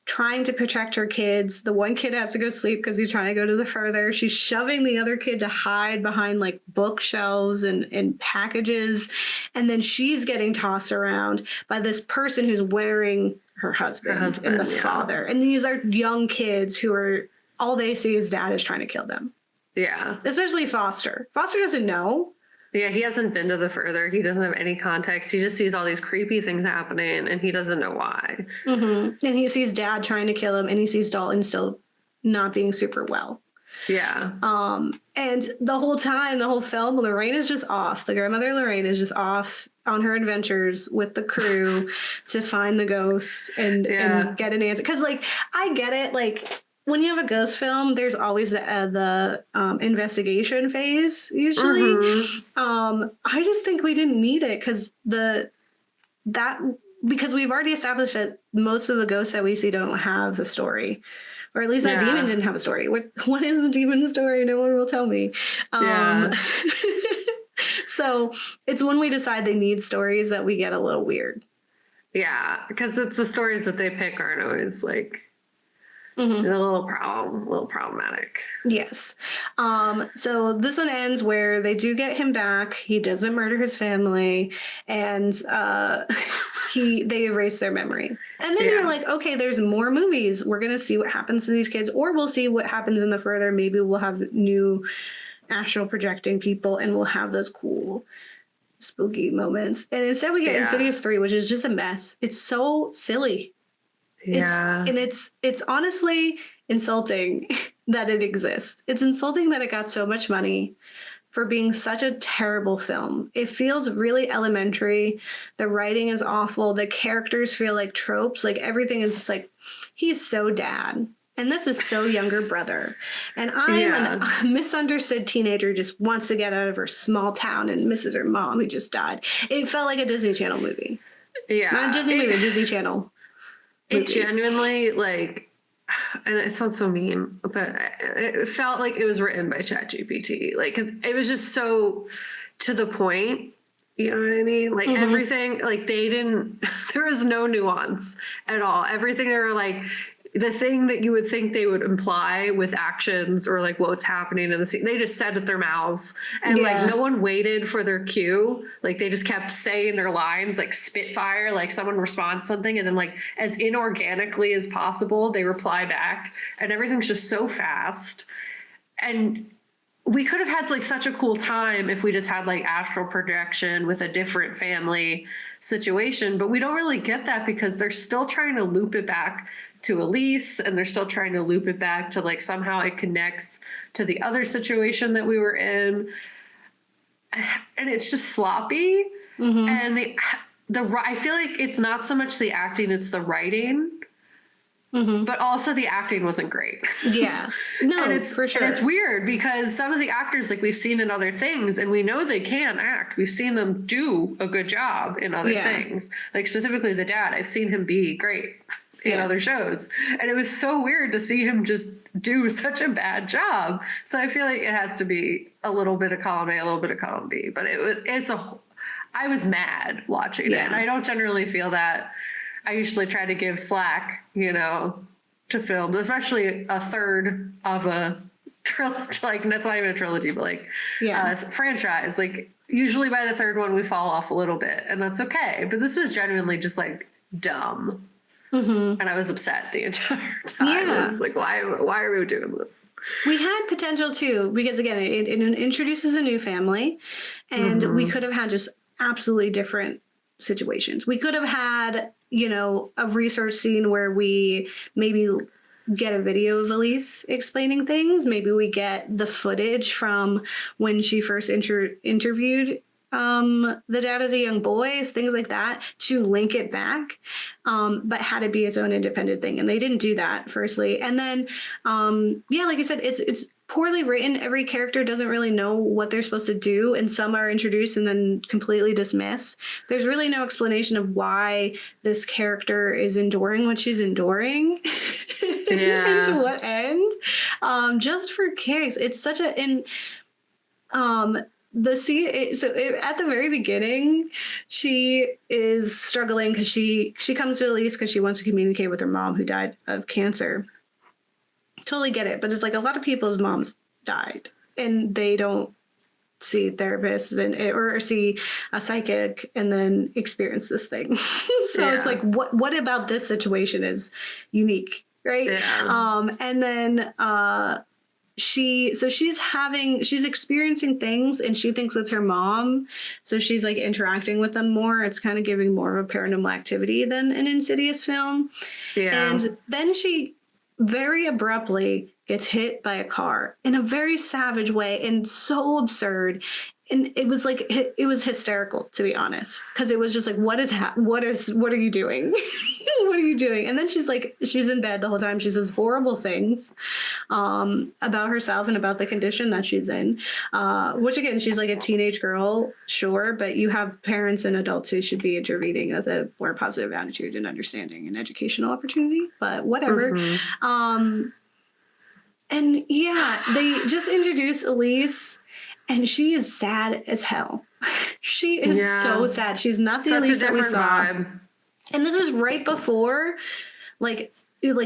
trying to protect her kids. The one kid has to go sleep because he's trying to go to the further. She's shoving the other kid to hide behind like bookshelves and packages. And then she's getting tossed around by this person who's wearing her husband and the father. And these are young kids who are, all they see is dad is trying to kill them. Yeah. Especially Foster. Foster doesn't know. Yeah, he hasn't been to the further. He doesn't have any context. He just sees all these creepy things happening, and he doesn't know why. And he sees dad trying to kill him, and he sees Dalton still not being super well. Yeah. And the whole time, the whole film, Lorraine is just off. The grandmother Lorraine is just off on her adventures with the crew to find the ghosts and get an answer. Because, like, I get it. Like, when you have a ghost film, there's always the investigation phase, usually. I just think we didn't need it because because we've already established that most of the ghosts that we see don't have a story. Or at least that demon didn't have a story. What is the demon's story? No one will tell me. So it's when we decide they need stories that we get a little weird. Yeah, because it's the stories that they pick aren't always like a little problematic. Yes. So this one ends where they do get him back. He doesn't murder his family, and they erase their memory. And then you're like, okay, there's more movies. We're gonna see what happens to these kids, or we'll see what happens in the further. Maybe we'll have new astral projecting people, and we'll have those cool spooky moments. And instead, we get Insidious 3, which is just a mess. It's so silly. It's honestly insulting that it exists. It's insulting that it got so much money for being such a terrible film. It feels really elementary. The writing is awful. The characters feel like tropes. Like everything is just like, he's so dad. And this is so younger brother. And I'm a misunderstood teenager who just wants to get out of her small town and misses her mom who just died. It felt like a Disney Channel movie. Yeah. Not a Disney movie, a Disney Channel. It genuinely, like, and it sounds so mean, but it felt like it was written by ChatGPT. Like, because it was just so to the point. You know what I mean? Like everything, like there was no nuance at all. Everything they were like, the thing that you would think they would imply with actions or like what's happening in the scene, they just said with their mouths, and like no one waited for their cue. Like they just kept saying their lines like spitfire, like someone responds to something and then like as inorganically as possible they reply back, and everything's just so fast. And we could have had like such a cool time if we just had like astral projection with a different family situation, but we don't really get that because they're still trying to loop it back to Elise, and they're still trying to loop it back to like somehow it connects to the other situation that we were in, and it's just sloppy. And I feel like it's not so much the acting, it's the writing. But also the acting wasn't great. Yeah. No, and it's for sure. And it's weird because some of the actors, like we've seen in other things, and we know they can act. We've seen them do a good job in other things. Like specifically the dad, I've seen him be great in other shows. And it was so weird to see him just do such a bad job. So I feel like it has to be a little bit of column A, a little bit of column B. But I was mad watching it. And I don't generally feel that. I usually try to give slack, to films, especially a third of a trilogy. Like that's not even a trilogy, but like franchise. Like usually by the third one we fall off a little bit, and that's okay. But this is genuinely just like dumb. Mm-hmm. And I was upset the entire time. I was like, why are we doing this? We had potential too, because again, it introduces a new family, and we could have had just absolutely different situations. We could have had, you know, a research scene where we maybe get a video of Elise explaining things. Maybe we get the footage from when she first interviewed the dad as a young boy, things like that, to link it back, but had it be its own independent thing. And they didn't do that, firstly. And then, yeah, like you said, it's poorly written. Every character doesn't really know what they're supposed to do, and some are introduced and then completely dismissed. There's really no explanation of why this character is enduring what she's enduring. And to what end. Just for kicks. It's such a... the scene, at the very beginning, she is struggling because she comes to Elise because she wants to communicate with her mom who died of cancer. Totally get it, but it's like a lot of people's moms died and they don't see therapists or see a psychic and then experience this thing. So it's like, what about this situation is unique, right? And then she's experiencing things and she thinks it's her mom, so she's like interacting with them more. It's kind of giving more of a paranormal activity than an Insidious film. And then she very abruptly gets hit by a car in a very savage way and so absurd. And it was like, it was hysterical, to be honest, because it was just like, what are you doing? What are you doing? And then she's in bed the whole time. She says horrible things about herself and about the condition that she's in, which again, she's like a teenage girl, sure, but you have parents and adults who should be intervening with a more positive attitude and understanding and educational opportunity, but whatever. And yeah, they just introduced Elise, and she is sad as hell. She is so sad. She's not the Elise that we saw. Vibe. And this is right before, like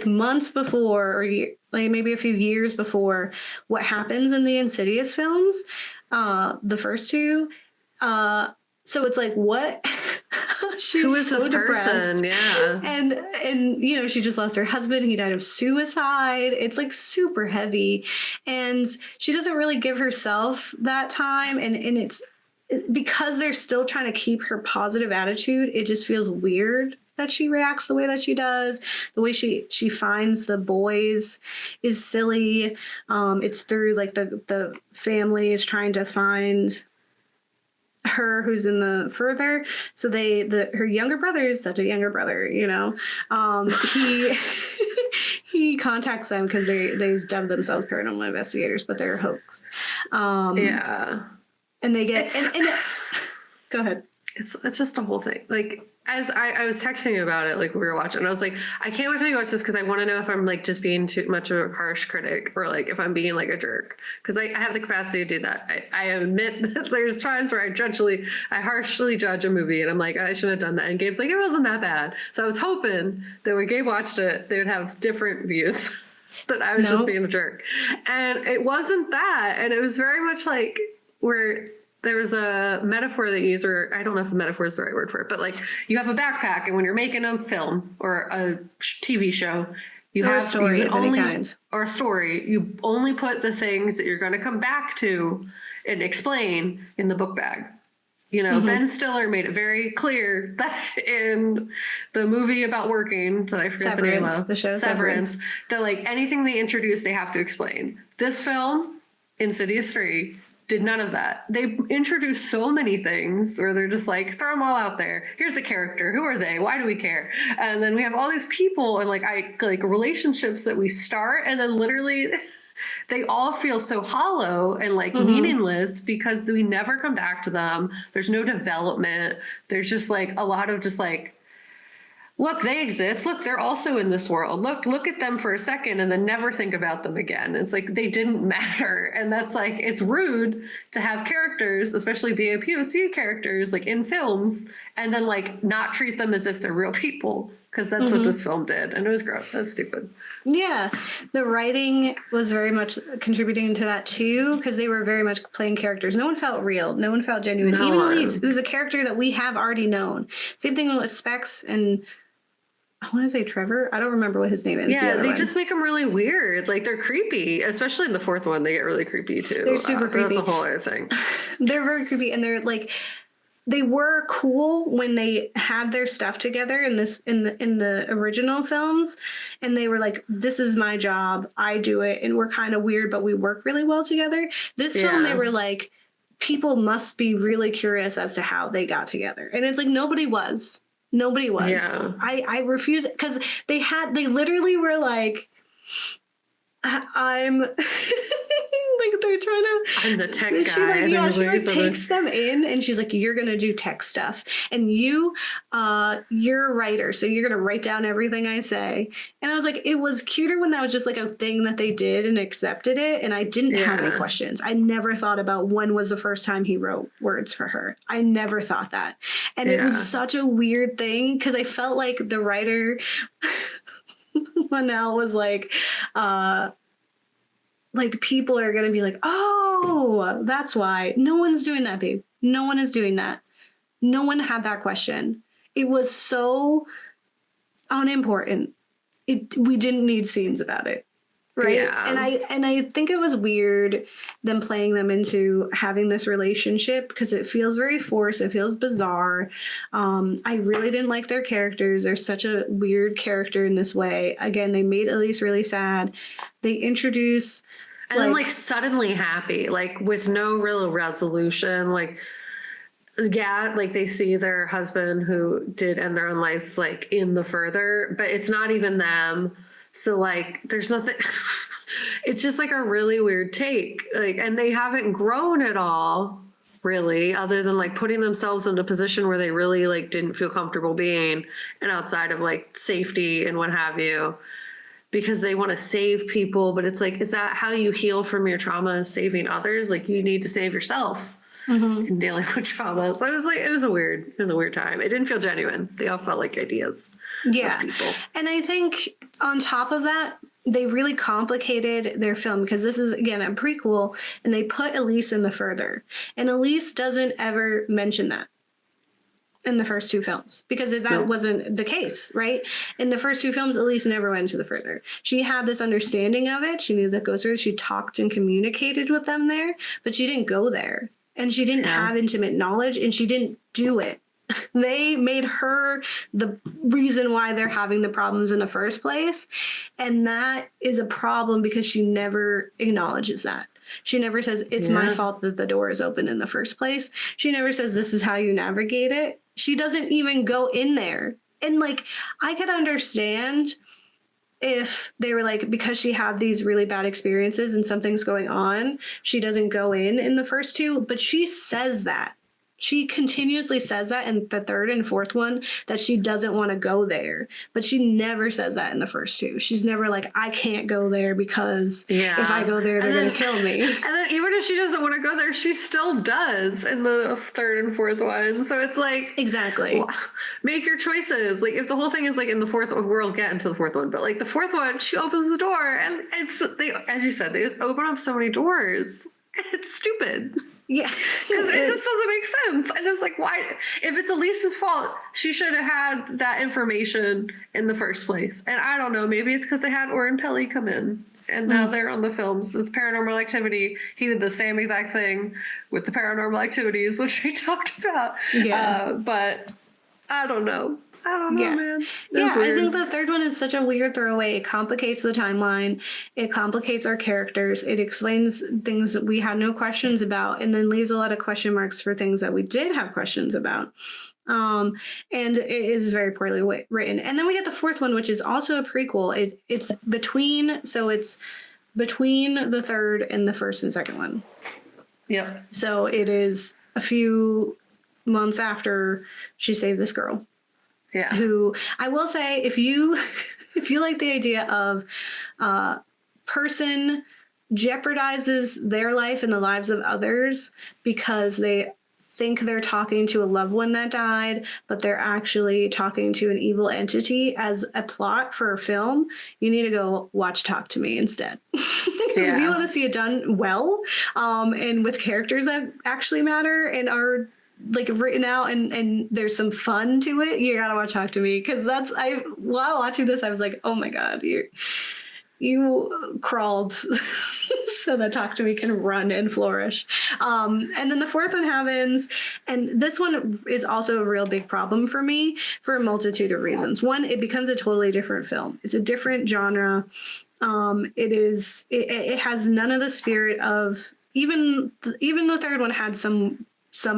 months before, or like maybe a few years before what happens in the Insidious films, the first two. So it's like, what? She's Who is so this depressed. Person? Yeah. And you know, she just lost her husband. He died of suicide. It's like super heavy. And she doesn't really give herself that time. And it's because they're still trying to keep her positive attitude, it just feels weird that she reacts the way that she does. The way she finds the boys is silly. It's through like the family is trying to find her who's in the further. So her younger brother is such a younger brother, you know. He contacts them because they've dubbed themselves paranormal investigators, but they're a hoax. And they get go ahead. It's just a whole thing. Like, as I was texting you about it, like we were watching, I was like, I can't wait till you watch this because I want to know if I'm like just being too much of a harsh critic or like if I'm being like a jerk, because I have the capacity to do that. I admit that there's times where I harshly judge a movie and I'm like, I shouldn't have done that. And Gabe's like, it wasn't that bad. So I was hoping that when Gabe watched it, they would have different views. That I was just being a jerk. And it wasn't that. And it was very much like where there was a metaphor that you use, or I don't know if the metaphor is the right word for it, but like you have a backpack, and when you're making a film or a TV show, you have a story of any kind. Or a story, you only put the things that you're going to come back to and explain in the book bag. You know, Ben Stiller made it very clear that in the movie about working, that I forget the name of, the show Severance, that like anything they introduce, they have to explain. This film, Insidious 3, did none of that. They introduced so many things where they're just like, throw them all out there. Here's a character. Who are they? Why do we care? And then we have all these people and like relationships that we start, and then literally they all feel so hollow and like meaningless because we never come back to them. There's no development. There's just like a lot of just like, look, they exist. Look, they're also in this world. Look at them for a second and then never think about them again. It's like they didn't matter. And that's like, it's rude to have characters, especially BAPOC characters, like in films, and then like not treat them as if they're real people. Because that's what this film did. And it was gross. It was stupid. Yeah. The writing was very much contributing to that too, because they were very much playing characters. No one felt real. No one felt genuine. Even Elise, who's a character that we have already known. Same thing with Specs and I want to say Trevor. I don't remember what his name is. Yeah, they just make them really weird. Like, they're creepy, especially in the fourth one. They get really creepy too. They're super creepy. That's a whole other thing. They're very creepy, and they're like, they were cool when they had their stuff together in the original films, and they were like, "This is my job. I do it, and we're kind of weird, but we work really well together." This film, they were like, people must be really curious as to how they got together, and it's like nobody was. Nobody was. Yeah. I refuse, because they literally were like, I'm like, they're trying to, I'm the tech she guy. she like takes them in, and she's like, you're gonna do tech stuff, and you're a writer, so you're gonna write down everything I say. And I was like, it was cuter when that was just like a thing that they did and accepted it, and I didn't have any questions. I never thought about when was the first time he wrote words for her. I never thought that, and it was such a weird thing, because I felt like the writer Manel was like people are gonna be like, oh, that's why. No one's doing that, babe. No one is doing that. No one had that question. It was so unimportant. We didn't need scenes about it, right? Yeah. And I think it was weird them playing them into having this relationship, because it feels very forced. It feels bizarre. I really didn't like their characters. They're such a weird character in this way. Again, they made Elise really sad. They introduce and then like suddenly happy, like with no real resolution. Like, yeah, like they see their husband who did end their own life like in the further, but it's not even them. So like there's nothing. It's just like a really weird take. Like, and they haven't grown at all, really, other than like putting themselves in a position where they really like didn't feel comfortable being, and outside of like safety and what have you, because they want to save people. But it's like, is that how you heal from your trauma, is saving others? Like, you need to save yourself in dealing with trauma. So it was a weird time. It didn't feel genuine. They all felt like ideas of people. And I think on top of that, they really complicated their film, because this is, again, a prequel, and they put Elise in the further. And Elise doesn't ever mention that in the first two films, because that wasn't the case, right? In the first two films, Elise never went to the further. She had this understanding of it. She knew that goes through. She talked and communicated with them there, but she didn't go there. And she didn't have intimate knowledge, and she didn't do it. They made her the reason why they're having the problems in the first place. And that is a problem, because she never acknowledges that. She never says, it's my fault that the door is open in the first place. She never says, this is how you navigate it. She doesn't even go in there. And like, I could understand if they were like, because she had these really bad experiences and something's going on, she doesn't go in the first two, but she says that. She continuously says that in the third and fourth one, that she doesn't want to go there. But she never says that in the first two. She's never like, I can't go there because if I go there, they're going to kill me. And then even if she doesn't want to go there, she still does in the third and fourth one. So it's like, exactly, make your choices. Like, if the whole thing is like in the fourth one, we'll get into the fourth one, but like the fourth one, she opens the door, and they, as you said, they just open up so many doors. It's stupid. Yeah. Because it just doesn't make sense. And it's like, why? If it's Elise's fault, she should have had that information in the first place. And I don't know, maybe it's because they had Oren Peli come in, and now they're on the films. It's Paranormal Activity. He did the same exact thing with the Paranormal Activities, which we talked about. Yeah. But I don't know. I don't know, man. That's weird. I think the third one is such a weird throwaway. It complicates the timeline. It complicates our characters. It explains things that we had no questions about, and then leaves a lot of question marks for things that we did have questions about. And it is very poorly written. And then we get the fourth one, which is also a prequel. It's between the third and the first and second one. Yep. So it is a few months after she saved this girl. Yeah. Who, I will say, if you like the idea of person jeopardizes their life and the lives of others because they think they're talking to a loved one that died, but they're actually talking to an evil entity as a plot for a film, you need to go watch Talk to Me instead. Because if you want to see it done well, and with characters that actually matter and are like written out and there's some fun to it, you gotta watch Talk to Me, because while watching this I was like, oh my god, you crawled so that Talk to Me can run and flourish. And then the fourth one happens, and this one is also a real big problem for me for a multitude of reasons. One, it becomes a totally different film. It's a different genre. It has none of the spirit of, even the third one had some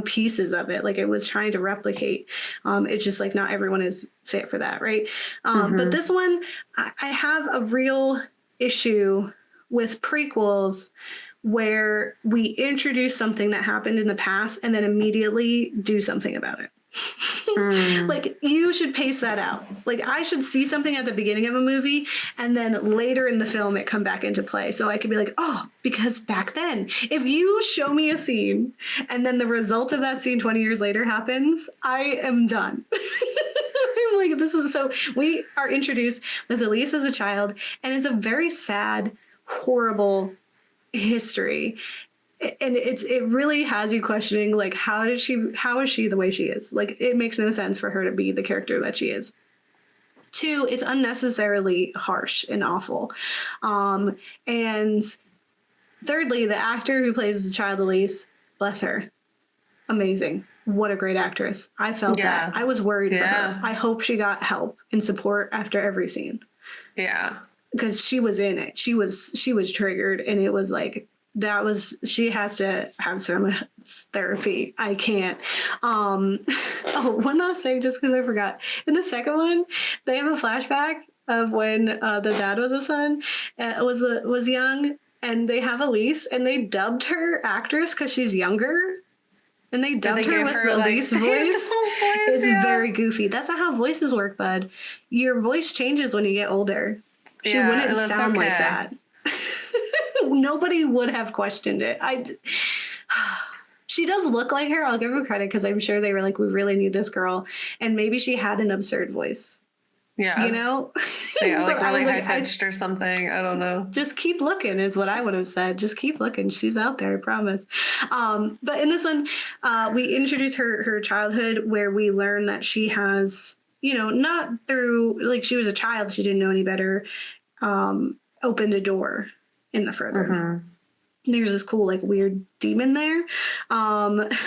pieces of it, like it was trying to replicate. It's just like not everyone is fit for that, right? But this one, I have a real issue with prequels where we introduce something that happened in the past and then immediately do something about it. Like, you should pace that out. Like, I should see something at the beginning of a movie and then later in the film it come back into play, so I could be like, oh, because back then, if you show me a scene and then the result of that scene 20 years later happens, I am done. I'm like, this is so, we are introduced with Elise as a child, and it's a very sad, horrible history. And it really has you questioning, like, how is she the way she is? Like, it makes no sense for her to be the character that she is. Two, it's unnecessarily harsh and awful. And thirdly, the actor who plays the child Elise, bless her, amazing. What a great actress. I felt that. I was worried for her. I hope she got help and support after every scene. Yeah. Because she was in it. She was triggered, and it was like, she has to have some therapy. I can't. Oh, one last thing, just because I forgot. In the second one, they have a flashback of when the dad was a son, was young, and they have Elise, and they dubbed her actress because she's younger. And they dubbed her with the Elise voice. It's very goofy. That's not how voices work, bud. Your voice changes when you get older. She wouldn't sound like that. Nobody would have questioned it. She does look like her. I'll give her credit, because I'm sure they were like, we really need this girl. And maybe she had an absurd voice. Yeah. You know? Yeah, like really high-pitched or something. I don't know. Just keep looking is what I would have said. Just keep looking. She's out there, I promise. But in this one, we introduce her childhood, where we learn that she has, not through, like, she was a child, she didn't know any better, opened a door in the further. There's this cool, like, weird demon there,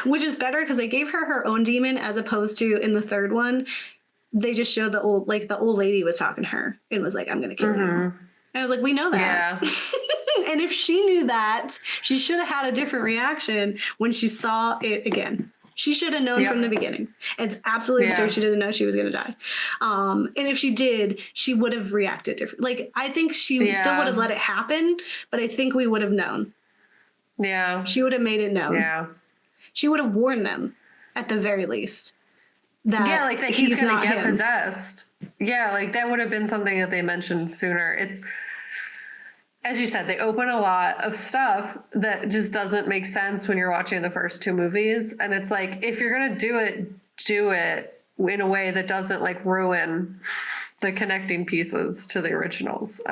which is better because they gave her own demon, as opposed to in the third one, they just showed the old lady was talking to her and was like, I'm going to kill you. And I was like, we know that. Yeah. And if she knew that, she should have had a different reaction when she saw it again. She should have known from the beginning. It's absolutely absurd she didn't know she was going to die. And if she did, she would have reacted differently. Like, I think she still would have let it happen, but I think we would have known. Yeah. She would have made it known. Yeah. She would have warned them, at the very least. That like that he's going to get possessed. Yeah, like that would have been something that they mentioned sooner. It's, as you said, they open a lot of stuff that just doesn't make sense when you're watching the first two movies. And it's like, if you're going to do it in a way that doesn't, like, ruin the connecting pieces to the originals.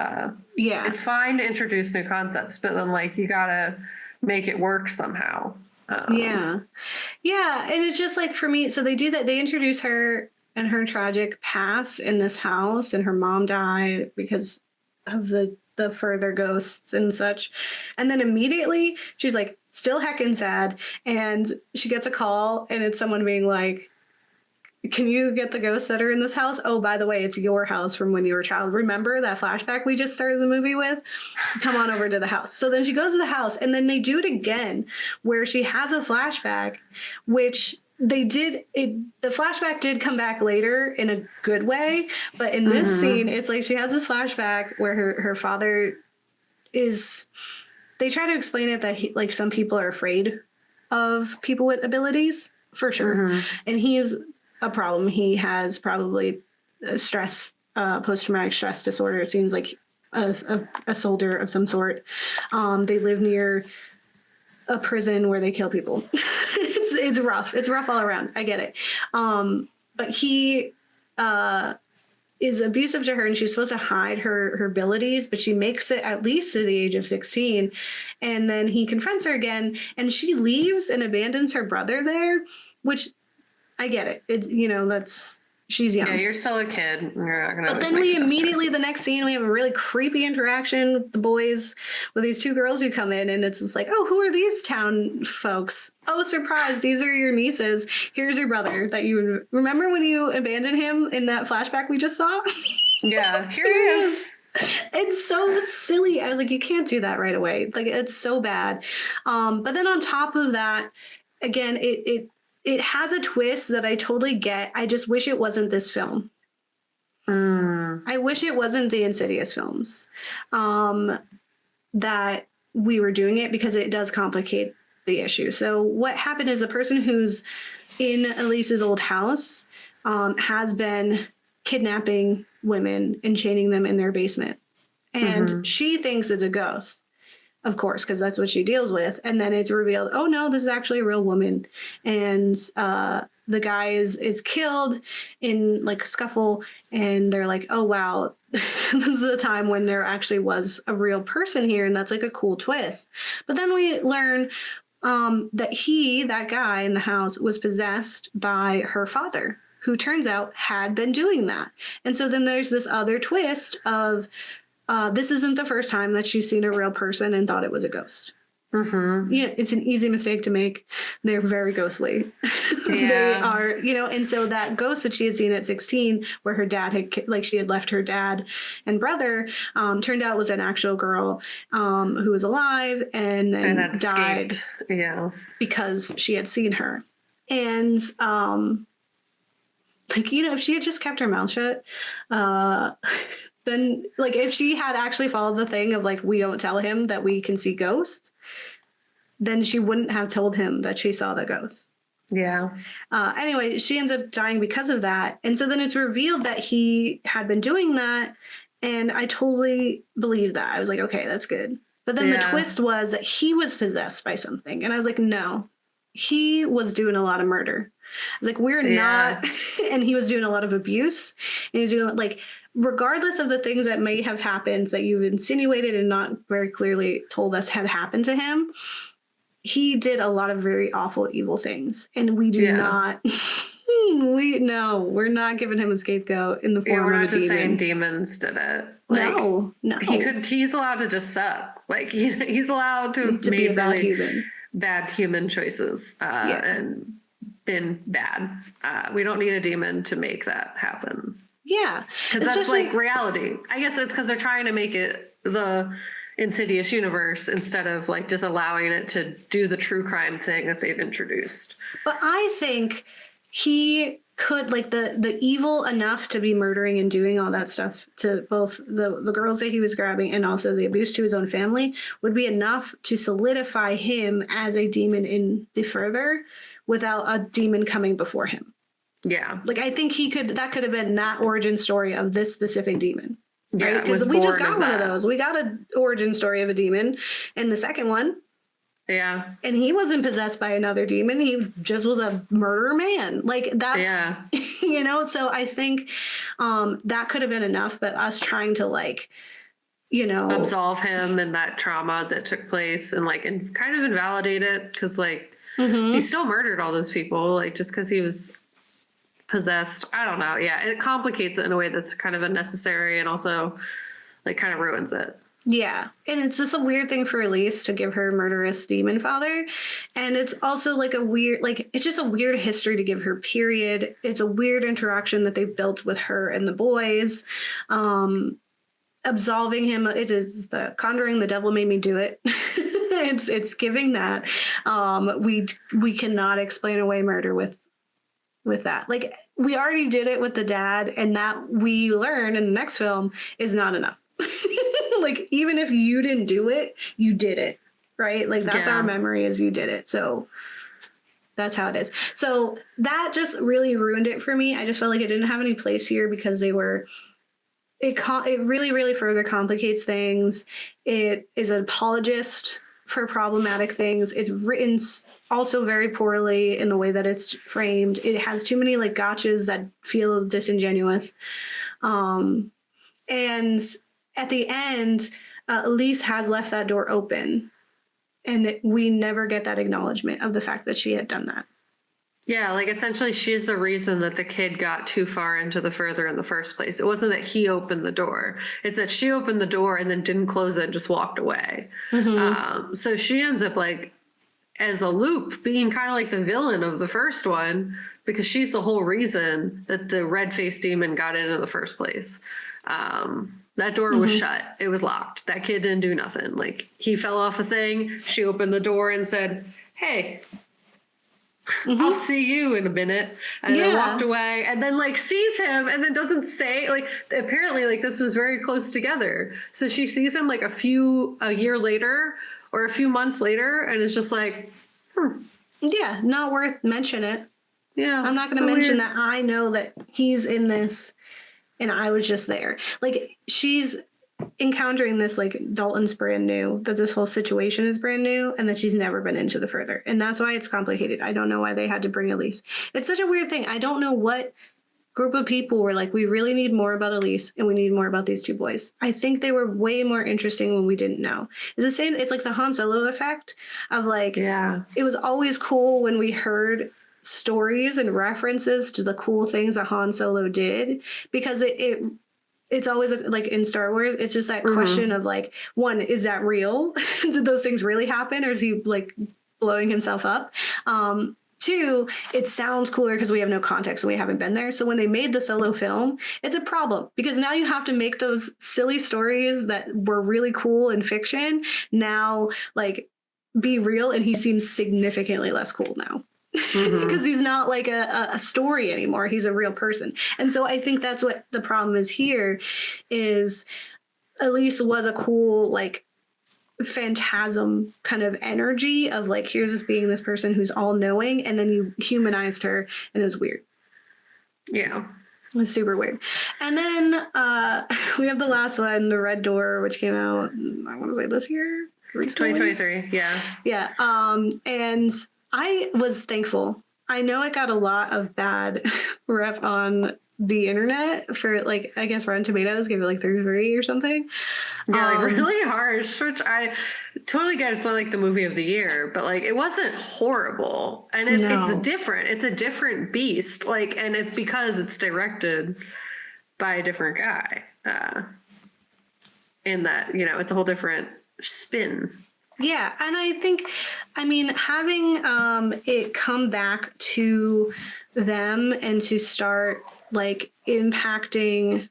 It's fine to introduce new concepts, but then, like, you got to make it work somehow. Yeah. And it's just like, for me, so they do that. They introduce her and her tragic past in this house, and her mom died because of the further ghosts and such. And then immediately she's like still heckin' sad, and she gets a call, and it's someone being like, can you get the ghosts that are in this house? Oh, by the way, it's your house from when you were a child. Remember that flashback we just started the movie with? Come on over to the house. So then she goes to the house, and then they do it again, where she has a flashback, which they did it. The flashback did come back later in a good way, but in this scene, it's like she has this flashback where her father is. They try to explain it that like some people are afraid of people with abilities, for sure, and he's a problem. He has probably stress, post-traumatic stress disorder. It seems like a soldier of some sort. They live near a prison where they kill people. It's rough. It's rough all around. I get it. But he is abusive to her, and she's supposed to hide her abilities, but she makes it at least to the age of 16. And then he confronts her again, and she leaves and abandons her brother there. which I get it. It's, you know, she's young. Yeah, you're still a kid. You're not gonna. But then we immediately, the next scene, we have a really creepy interaction with the boys, with these two girls who come in, and it's just like, oh, who are these town folks? Oh, surprise, these are your nieces. Here's your brother that you remember when you abandoned him in that flashback we just saw? Yeah, here he is. It's so silly. I was like, you can't do that right away. Like, it's so bad. But then on top of that, again, it has a twist that I totally get. I just wish it wasn't this film. I wish it wasn't the Insidious films that we were doing it, because it does complicate the issue. So what happened is the person who's in Elise's old house has been kidnapping women and chaining them in their basement. And she thinks it's a ghost, of course, because that's what she deals with. And then it's revealed, oh no, this is actually a real woman. And the guy is killed in like a scuffle, and they're like, oh wow, this is a time when there actually was a real person here, and that's like a cool twist. But then we learn that that guy in the house was possessed by her father, who turns out had been doing that. And so then there's this other twist of this isn't the first time that she's seen a real person and thought it was a ghost. Yeah, it's an easy mistake to make. They're very ghostly. Yeah. They are, you know, and so that ghost that she had seen at 16, where her dad she had left her dad and brother, turned out was an actual girl who was alive and then had died. escaped. Yeah, because she had seen her. And like, you know, if she had just kept her mouth shut, then like if she had actually followed the thing of like, we don't tell him that we can see ghosts, then she wouldn't have told him that she saw the ghost. Yeah. Anyway, she ends up dying because of that. And so then it's revealed that he had been doing that. And I totally believed that. I was like, okay, that's good. But then the twist was that he was possessed by something. And I was like, no, he was doing a lot of murder. I was like, we're not. And he was doing a lot of abuse. And he was doing like, regardless of the things that may have happened that you've insinuated and not very clearly told us had happened to him, he did a lot of very awful, evil things. And we do not, we're not giving him a scapegoat in the form of a demon. We're not just saying demons did it. Like, no. He's allowed to just suck. Like he's allowed to have be a made bad really human. bad human choices and been bad. We don't need a demon to make that happen. Yeah. Because that's like reality. I guess it's because they're trying to make it the Insidious universe instead of like just allowing it to do the true crime thing that they've introduced. But I think he could, like, the evil enough to be murdering and doing all that stuff to both the girls that he was grabbing and also the abuse to his own family would be enough to solidify him as a demon in the further without a demon coming before him. Yeah. Like, I think that could have been that origin story of this specific demon. Right? Yeah, because we just got one of those. We got an origin story of a demon in the second one. Yeah. And he wasn't possessed by another demon. He just was a murderer man. Like, that's, you know, so I think that could have been enough. But us trying to, like, you know, absolve him and that trauma that took place and like, and kind of invalidate it. Cause like, he still murdered all those people, like, just because he was possessed. I don't know. Yeah. It complicates it in a way that's kind of unnecessary and also like kind of ruins it. Yeah. And it's just a weird thing for Elise to give her murderous demon father. And it's also like a weird, like, it's just a weird history to give her, period. It's a weird interaction that they built with her and the boys. Absolving him. It's the Conjuring, the devil made me do it. It's giving that. We cannot explain away murder with that. Like, we already did it with the dad, and that we learn in the next film is not enough. Like, even if you didn't do it, you did it, right? Like, that's our memory, is you did it. So that's how it is. So that just really ruined it for me. I just felt like it didn't have any place here because it really, really further complicates things. It is an apologist for problematic things. It's written also very poorly in the way that it's framed. It has too many like gotchas that feel disingenuous. And at the end, Elise has left that door open, and we never get that acknowledgement of the fact that she had done that. Yeah, like essentially she's the reason that the kid got too far into the further in the first place. It wasn't that he opened the door. It's that she opened the door and then didn't close it and just walked away. So she ends up like as a loop being kind of like the villain of the first one because she's the whole reason that the red-faced demon got in the first place. That door was shut. It was locked. That kid didn't do nothing. Like he fell off a thing. She opened the door and said, "Hey, I'll see you in a minute," and then walked away and then like sees him and then doesn't say, like, apparently like this was very close together. So she sees him like a year later or a few months later and it's just like, yeah, not worth mentioning it. Yeah. I'm not going to mention that I know that he's in this and I was just there. Like she's encountering this, like Dalton's brand new, that this whole situation is brand new and that she's never been into the further. And that's why it's complicated. I don't know why they had to bring Elise. It's such a weird thing. I don't know what group of people were like, we really need more about Elise and we need more about these two boys. I think they were way more interesting when we didn't know. It's the same. It's like the Han Solo effect of like, it was always cool when we heard stories and references to the cool things that Han Solo did because it's always like in Star Wars, it's just that question of like, one, is that real? Did those things really happen? Or is he like blowing himself up? Two, it sounds cooler because we have no context and we haven't been there. So when they made the Solo film, it's a problem because now you have to make those silly stories that were really cool in fiction now like be real, and he seems significantly less cool now. Because he's not like a story anymore. He's a real person. And so I think that's what the problem is here is Elise was a cool, like, phantasm kind of energy of like, here's this being this person who's all knowing. And then you humanized her and it was weird. Yeah. It was super weird. And then we have the last one, The Red Door, which came out, I want to say this year? Recently? 2023. Yeah. Yeah. And I was thankful. I know it got a lot of bad rep on the internet for like, I guess Rotten Tomatoes gave it like 33 or something. Yeah, like really harsh, which I totally get. It's not like the movie of the year, but like it wasn't horrible. And it's different. It's a different beast. Like, and it's because it's directed by a different guy. In that, you know, it's a whole different spin. Yeah, and I think, I mean, having it come back to them and to start like impacting,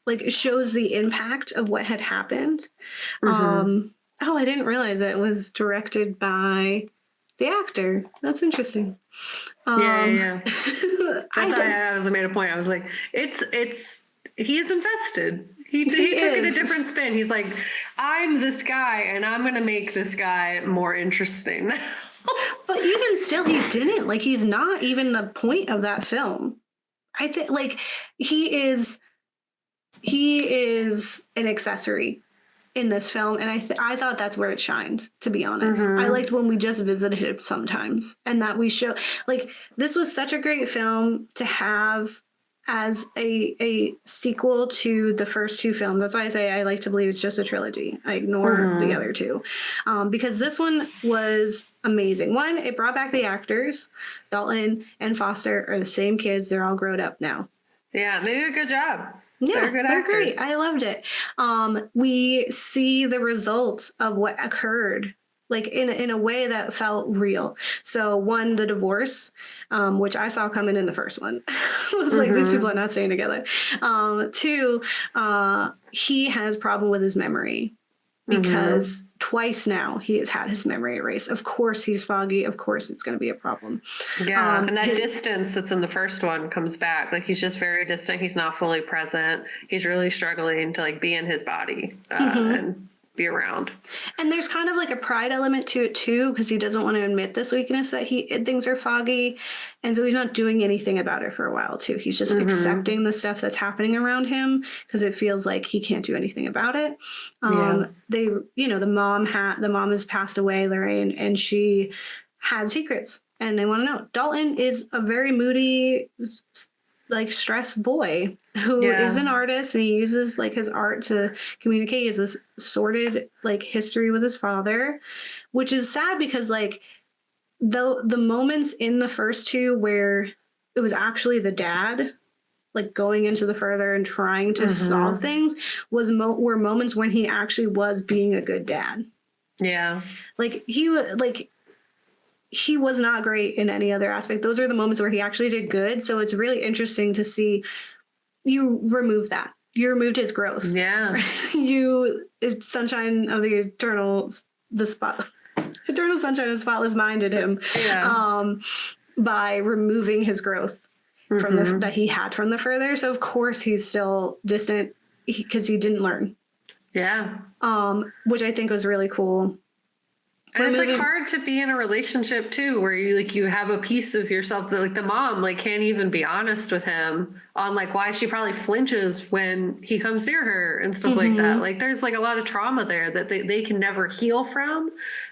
like it shows the impact of what had happened. I didn't realize it was directed by the actor. That's interesting. Yeah. That's why I made a point. I was like, he's invested. He took it a different spin. He's like, I'm this guy, and I'm going to make this guy more interesting. But even still, he didn't. Like, he's not even the point of that film. I think, like, he is an accessory in this film, and I thought that's where it shined, to be honest. I liked when we just visited him sometimes, and that we show, like, this was such a great film to have as a sequel to the first two films. That's why I say I like to believe it's just a trilogy. I ignore the other two. Because this one was amazing. One, it brought back the actors. Dalton and Foster are the same kids. They're all grown up now. Yeah, they did a good job. Yeah, they're good actors. Great. I loved it. We see the results of what occurred, like in a way that felt real. So one, the divorce, which I saw coming in the first one. I was like, these people are not staying together. Two, he has problem with his memory because twice now he has had his memory erased. Of course he's foggy. Of course it's going to be a problem. Yeah, and that distance that's in the first one comes back. Like he's just very distant. He's not fully present. He's really struggling to like be in his body and be around. And there's kind of like a pride element to it too, because he doesn't want to admit this weakness that things are foggy, and so he's not doing anything about it for a while too. He's just accepting the stuff that's happening around him because it feels like he can't do anything about it. They, you know, the mom has passed away, Lorraine, and she had secrets, and they want to know. Dalton is a very moody, like stressed boy who is an artist, and he uses like his art to communicate. He has this sordid like history with his father, which is sad because like though the moments in the first two where it was actually the dad like going into the further and trying to solve things were moments when he actually was being a good dad. Yeah. Like he was not great in any other aspect. Those are the moments where he actually did good. So it's really interesting to see you remove that. You removed his growth. Yeah. It's Sunshine of the Eternal Sunshine of Spotless Mind in him. Yeah. By removing his growth from that he had from the further. So of course he's still distant because he didn't learn. Yeah. Which I think was really cool. And it's like hard to be in a relationship too, where you have a piece of yourself that like the mom like can't even be honest with him on like why she probably flinches when he comes near her and stuff like that. Like there's like a lot of trauma there that they can never heal from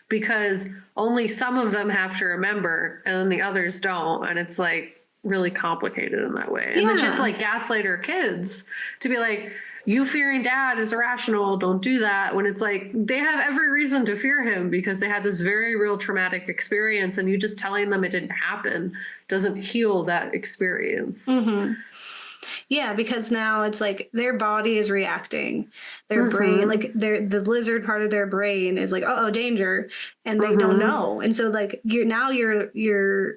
because only some of them have to remember and then the others don't. And it's like really complicated in that way. And then just like gaslight her kids to be like, you fearing dad is irrational. Don't do that. When it's like they have every reason to fear him because they had this very real traumatic experience, and you just telling them it didn't happen doesn't heal that experience. Yeah, because now it's like their body is reacting, their brain, like the lizard part of their brain is like, oh, danger, and they don't know, and so like you're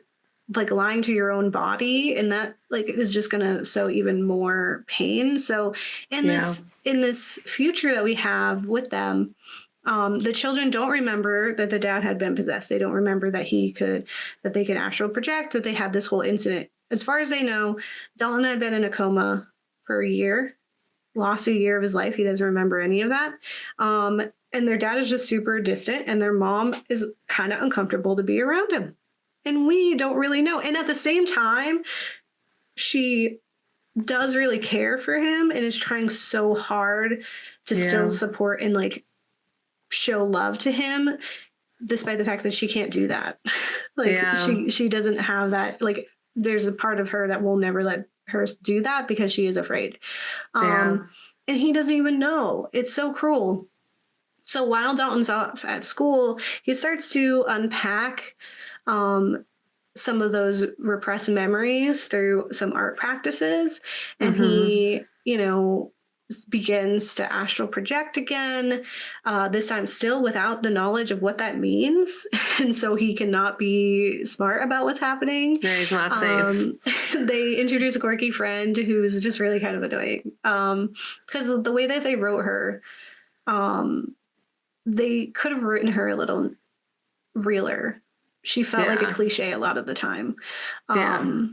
like lying to your own body, and that like is just gonna sow even more pain. So in this future that we have with them, the children don't remember that the dad had been possessed. They don't remember that they could astral project, that they had this whole incident. As far as they know, Dalton had been in a coma for a year, lost a year of his life. He doesn't remember any of that. And their dad is just super distant, and their mom is kind of uncomfortable to be around him. And we don't really know. And at the same time, she does really care for him and is trying so hard to still support and like show love to him, despite the fact that she can't do that. Like she doesn't have that. Like there's a part of her that will never let her do that because she is afraid. And he doesn't even know. It's so cruel. So while Dalton's off at school, he starts to unpack some of those repressed memories through some art practices. And he, begins to astral project again, this time still without the knowledge of what that means. And so he cannot be smart about what's happening. Yeah, he's not safe. They introduce a quirky friend who's just really kind of annoying. Because the way that they wrote her, they could have written her a little realer. She felt like a cliche a lot of the time. I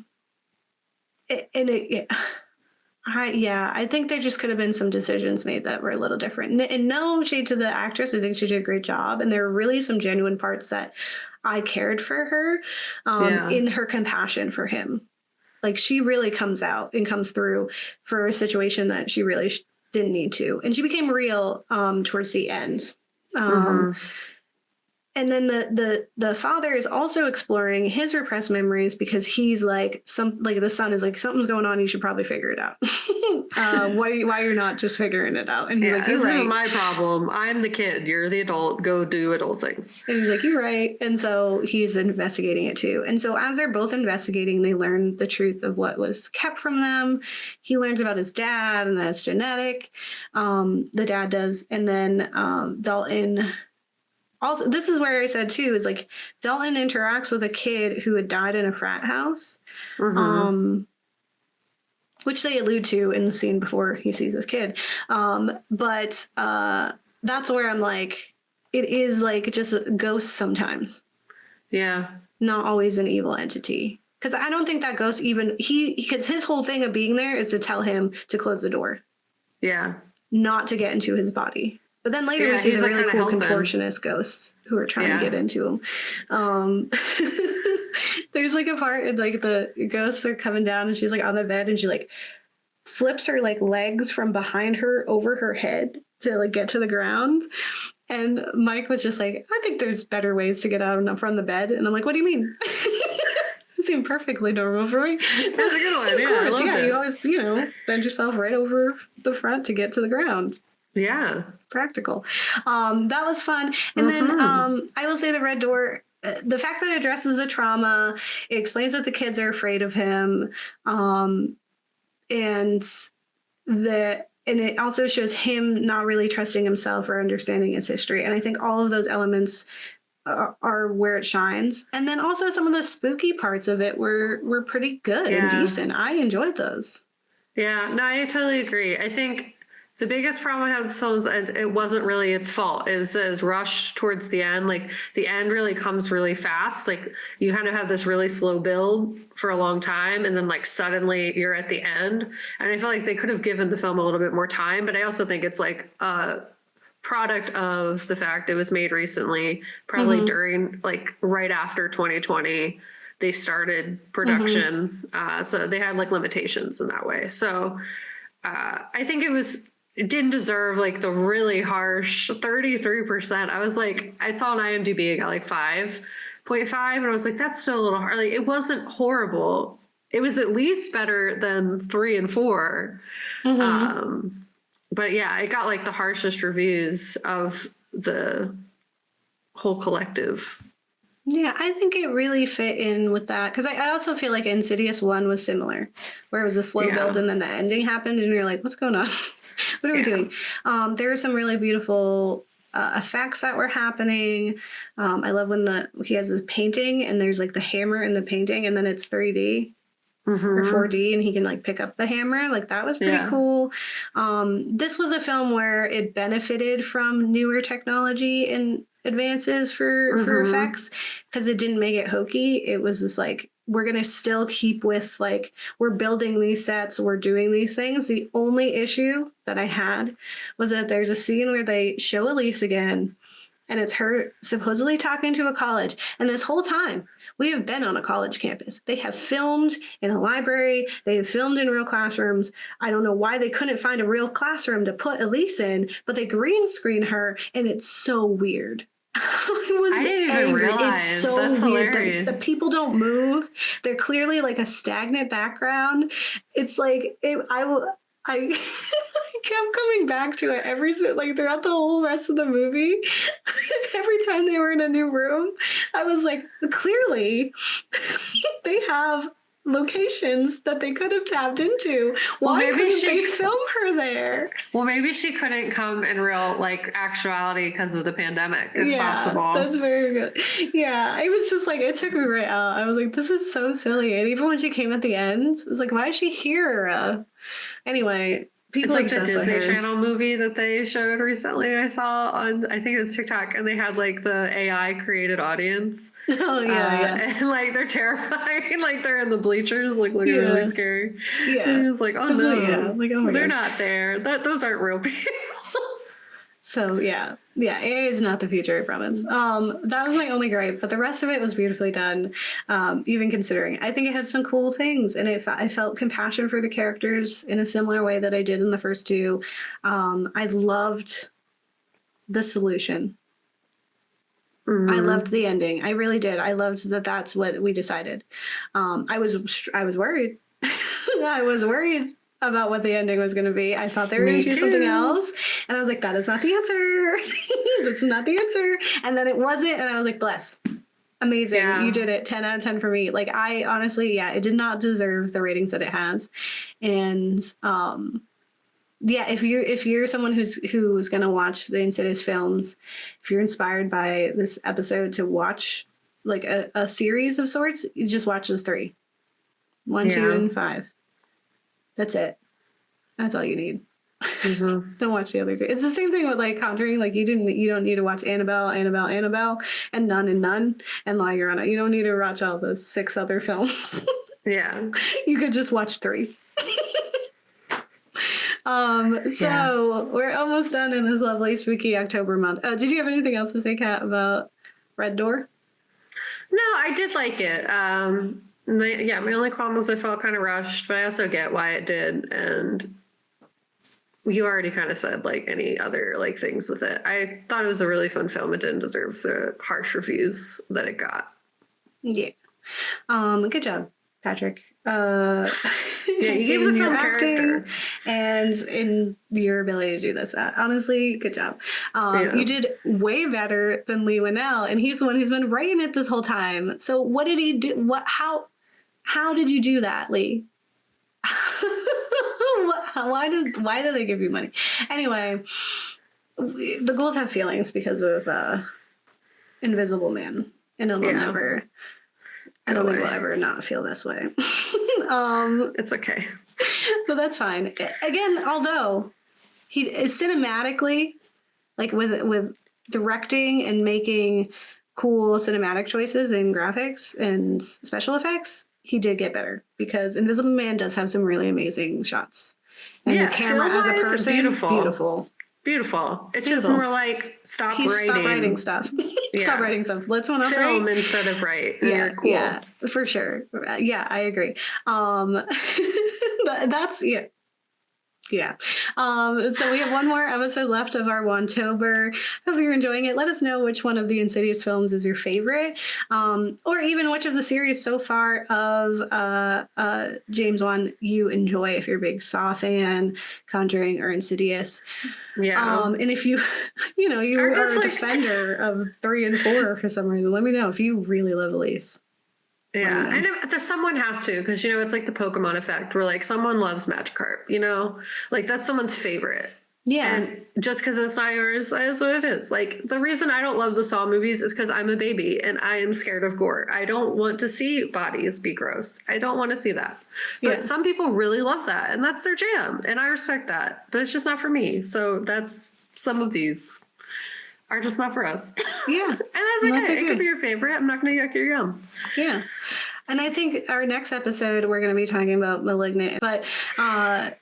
think there just could have been some decisions made that were a little different. And no shade to the actress. I think she did a great job. And there were really some genuine parts that I cared for her in her compassion for him. Like she really comes out and comes through for a situation that she really didn't need to. And she became real towards the end. And then the father is also exploring his repressed memories because he's like the son is like, something's going on. You should probably figure it out. Why you're not just figuring it out? And he's like, this isn't my problem. I'm the kid. You're the adult. Go do adult things. And he's like, you're right. And so he's investigating it too. And so as they're both investigating, they learn the truth of what was kept from them. He learns about his dad and that it's genetic. The dad does. And then Dalton. Also, this is where I said too, is like Dalton interacts with a kid who had died in a frat house, which they allude to in the scene before he sees this kid. But that's where I'm like, it is like just ghosts sometimes. Yeah. Not always an evil entity. Because I don't think that ghost because his whole thing of being there is to tell him to close the door. Yeah. Not to get into his body. But then later we see the really cool contortionist ghosts who are trying to get into him. There's like a part like the ghosts are coming down and she's like on the bed and she like flips her like legs from behind her over her head to like get to the ground. And Mike was just like, I think there's better ways to get out from the bed. And I'm like, what do you mean? It seemed perfectly normal for me. That's a good one. Yeah, of course, you always, bend yourself right over the front to get to the ground. Yeah. Practical. That was fun. And then I will say the red door, the fact that it addresses the trauma, it explains that the kids are afraid of him, and it also shows him not really trusting himself or understanding his history. And I think all of those elements are where it shines. And then also some of the spooky parts of it were pretty good and decent. I enjoyed those. Yeah, no, I totally agree. I think the biggest problem I had with this film is it wasn't really its fault. It was rushed towards the end. Like the end really comes really fast. Like you kind of have this really slow build for a long time, and then like suddenly you're at the end. And I feel like they could have given the film a little bit more time, but I also think it's like a product of the fact it was made recently, probably during like right after 2020. They started production, so they had like limitations in that way. So I think it didn't deserve like the really harsh 33%. I was like, I saw on IMDb, I got like 5.5, and I was like, that's still a little hard. Like, it wasn't horrible. It was at least better than 3 and 4. But yeah, it got like the harshest reviews of the whole collective. Yeah, I think it really fit in with that, because I also feel like Insidious 1 was similar, where it was a slow build and then the ending happened and you're like, what's going on? What are we doing? There were some really beautiful effects that were happening. I love when he has a painting and there's like the hammer in the painting and then it's 3D or 4D and he can like pick up the hammer. Like that was pretty cool. This was a film where it benefited from newer technology and advances for effects, because it didn't make it hokey. It was just like, we're going to still keep with like, we're building these sets, we're doing these things. The only issue that I had was that there's a scene where they show Elise again, and it's her supposedly talking to a college. And this whole time, we have been on a college campus. They have filmed in a library. They have filmed in real classrooms. I don't know why they couldn't find a real classroom to put Elise in, but they green screen her, and it's so weird. I didn't even realize. It's so That's weird. hilarious. The people don't move. They're clearly like a stagnant background. It's like I kept coming back to it like throughout the whole rest of the movie. Every time they were in a new room, I was like, clearly they have locations that they could have tapped into. Why couldn't they film her there? Well, maybe she couldn't come in real like actuality because of the pandemic. It's possible. That's very good. Yeah, I was just like, it took me right out. I was like, this is so silly. And even when she came at the end, it was like, why is she here? Anyway, people it's like the Disney Channel movie that they showed recently. I saw on, I think it was TikTok, and they had like the AI created audience. Oh yeah. And like they're terrifying. Like they're in the bleachers, like looking really scary. Yeah. And it was like, oh no, like, oh my they're God. not there. Those aren't real people. So yeah, AI is not the future, I promise. That was my only gripe, but the rest of it was beautifully done. Even considering, I think it had some cool things, and I felt compassion for the characters in a similar way that I did in the first two. I loved the solution. I loved the ending. I really did. I loved that that's what we decided. I was worried. I was worried about what the ending was going to be. I thought they were going to do something else. And I was like, that is not the answer. That's not the answer. And then it wasn't. And I was like, bless. Amazing. Yeah. You did it. 10 out of 10 for me. Like, I honestly, it did not deserve the ratings that it has. And if you're someone who's going to watch the Insidious films, if you're inspired by this episode to watch like a series of sorts, you just watch the 3. 1, 2, and 5. That's it. That's all you need. Don't watch the other 2. It's the same thing with like Conjuring. Like you don't need to watch Annabelle, and Nun and La Llorona. You don't need to watch all those 6 other films. Yeah. You could just watch 3. So we're almost done in this lovely spooky October month. Did you have anything else to say, Kat, about Red Door? No, I did like it. My only problem was I felt kind of rushed, but I also get why it did. And you already kind of said like any other like things with it. I thought it was a really fun film. It didn't deserve the harsh reviews that it got. Yeah. Good job, Patrick. Yeah, you gave in the your film acting character. and in your ability to do this. Honestly, good job. Yeah. You did way better than Lee Winnell, and he's the one who's been writing it this whole time. So what did he do? How did you do that, Lee? Why did they give you money? Anyway, the Ghouls have feelings because of Invisible Man, and it'll never. I don't think we'll ever not feel this way. It's okay. But that's fine. Again, although he is cinematically, like with directing and making cool cinematic choices in graphics and special effects, he did get better because Invisible Man does have some really amazing shots. And the camera as a person, beautiful. Beautiful. It's just more like stop writing stuff. Stop writing stuff. Let someone else film write. instead of write. Yeah, you're cool. Yeah, for sure. Yeah, I agree. That's yeah. So we have one more episode left of our Wantober. Hope you're enjoying it. Let us know which one of the Insidious films is your favorite, or even which of the series so far of James Wan you enjoy. If you're a big Saw fan, Conjuring, or Insidious. Yeah. And if you you are a defender of 3 and 4 for some reason, let me know if you really love Elise. Yeah, and someone has to, because it's like the Pokemon effect, where like someone loves Magikarp, like that's someone's favorite. Yeah, and just because it's not yours is what it is. Like the reason I don't love the Saw movies is because I'm a baby and I am scared of gore. I don't want to see bodies be gross. I don't want to see that. But some people really love that, and that's their jam, and I respect that. But it's just not for me. So that's some of these are just not for us. Yeah. And that's okay. It could be your favorite. I'm not going to yuck your yum. Yeah. And I think our next episode, we're going to be talking about Malignant. But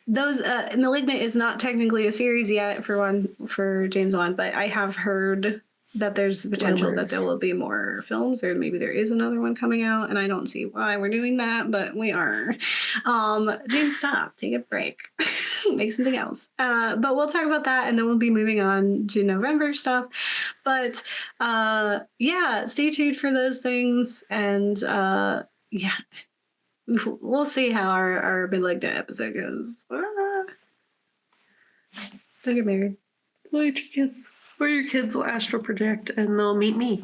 Malignant is not technically a series yet for James Wan, but I have heard that there's potential that there will be more films, or maybe there is another one coming out, and I don't see why we're doing that, but we are. James, stop. Take a break. Make something else. But we'll talk about that, and then we'll be moving on to November stuff. But stay tuned for those things, and we'll see how our Malignant episode goes. Don't get married. Let your kids. Or your kids will astral project and they'll meet me.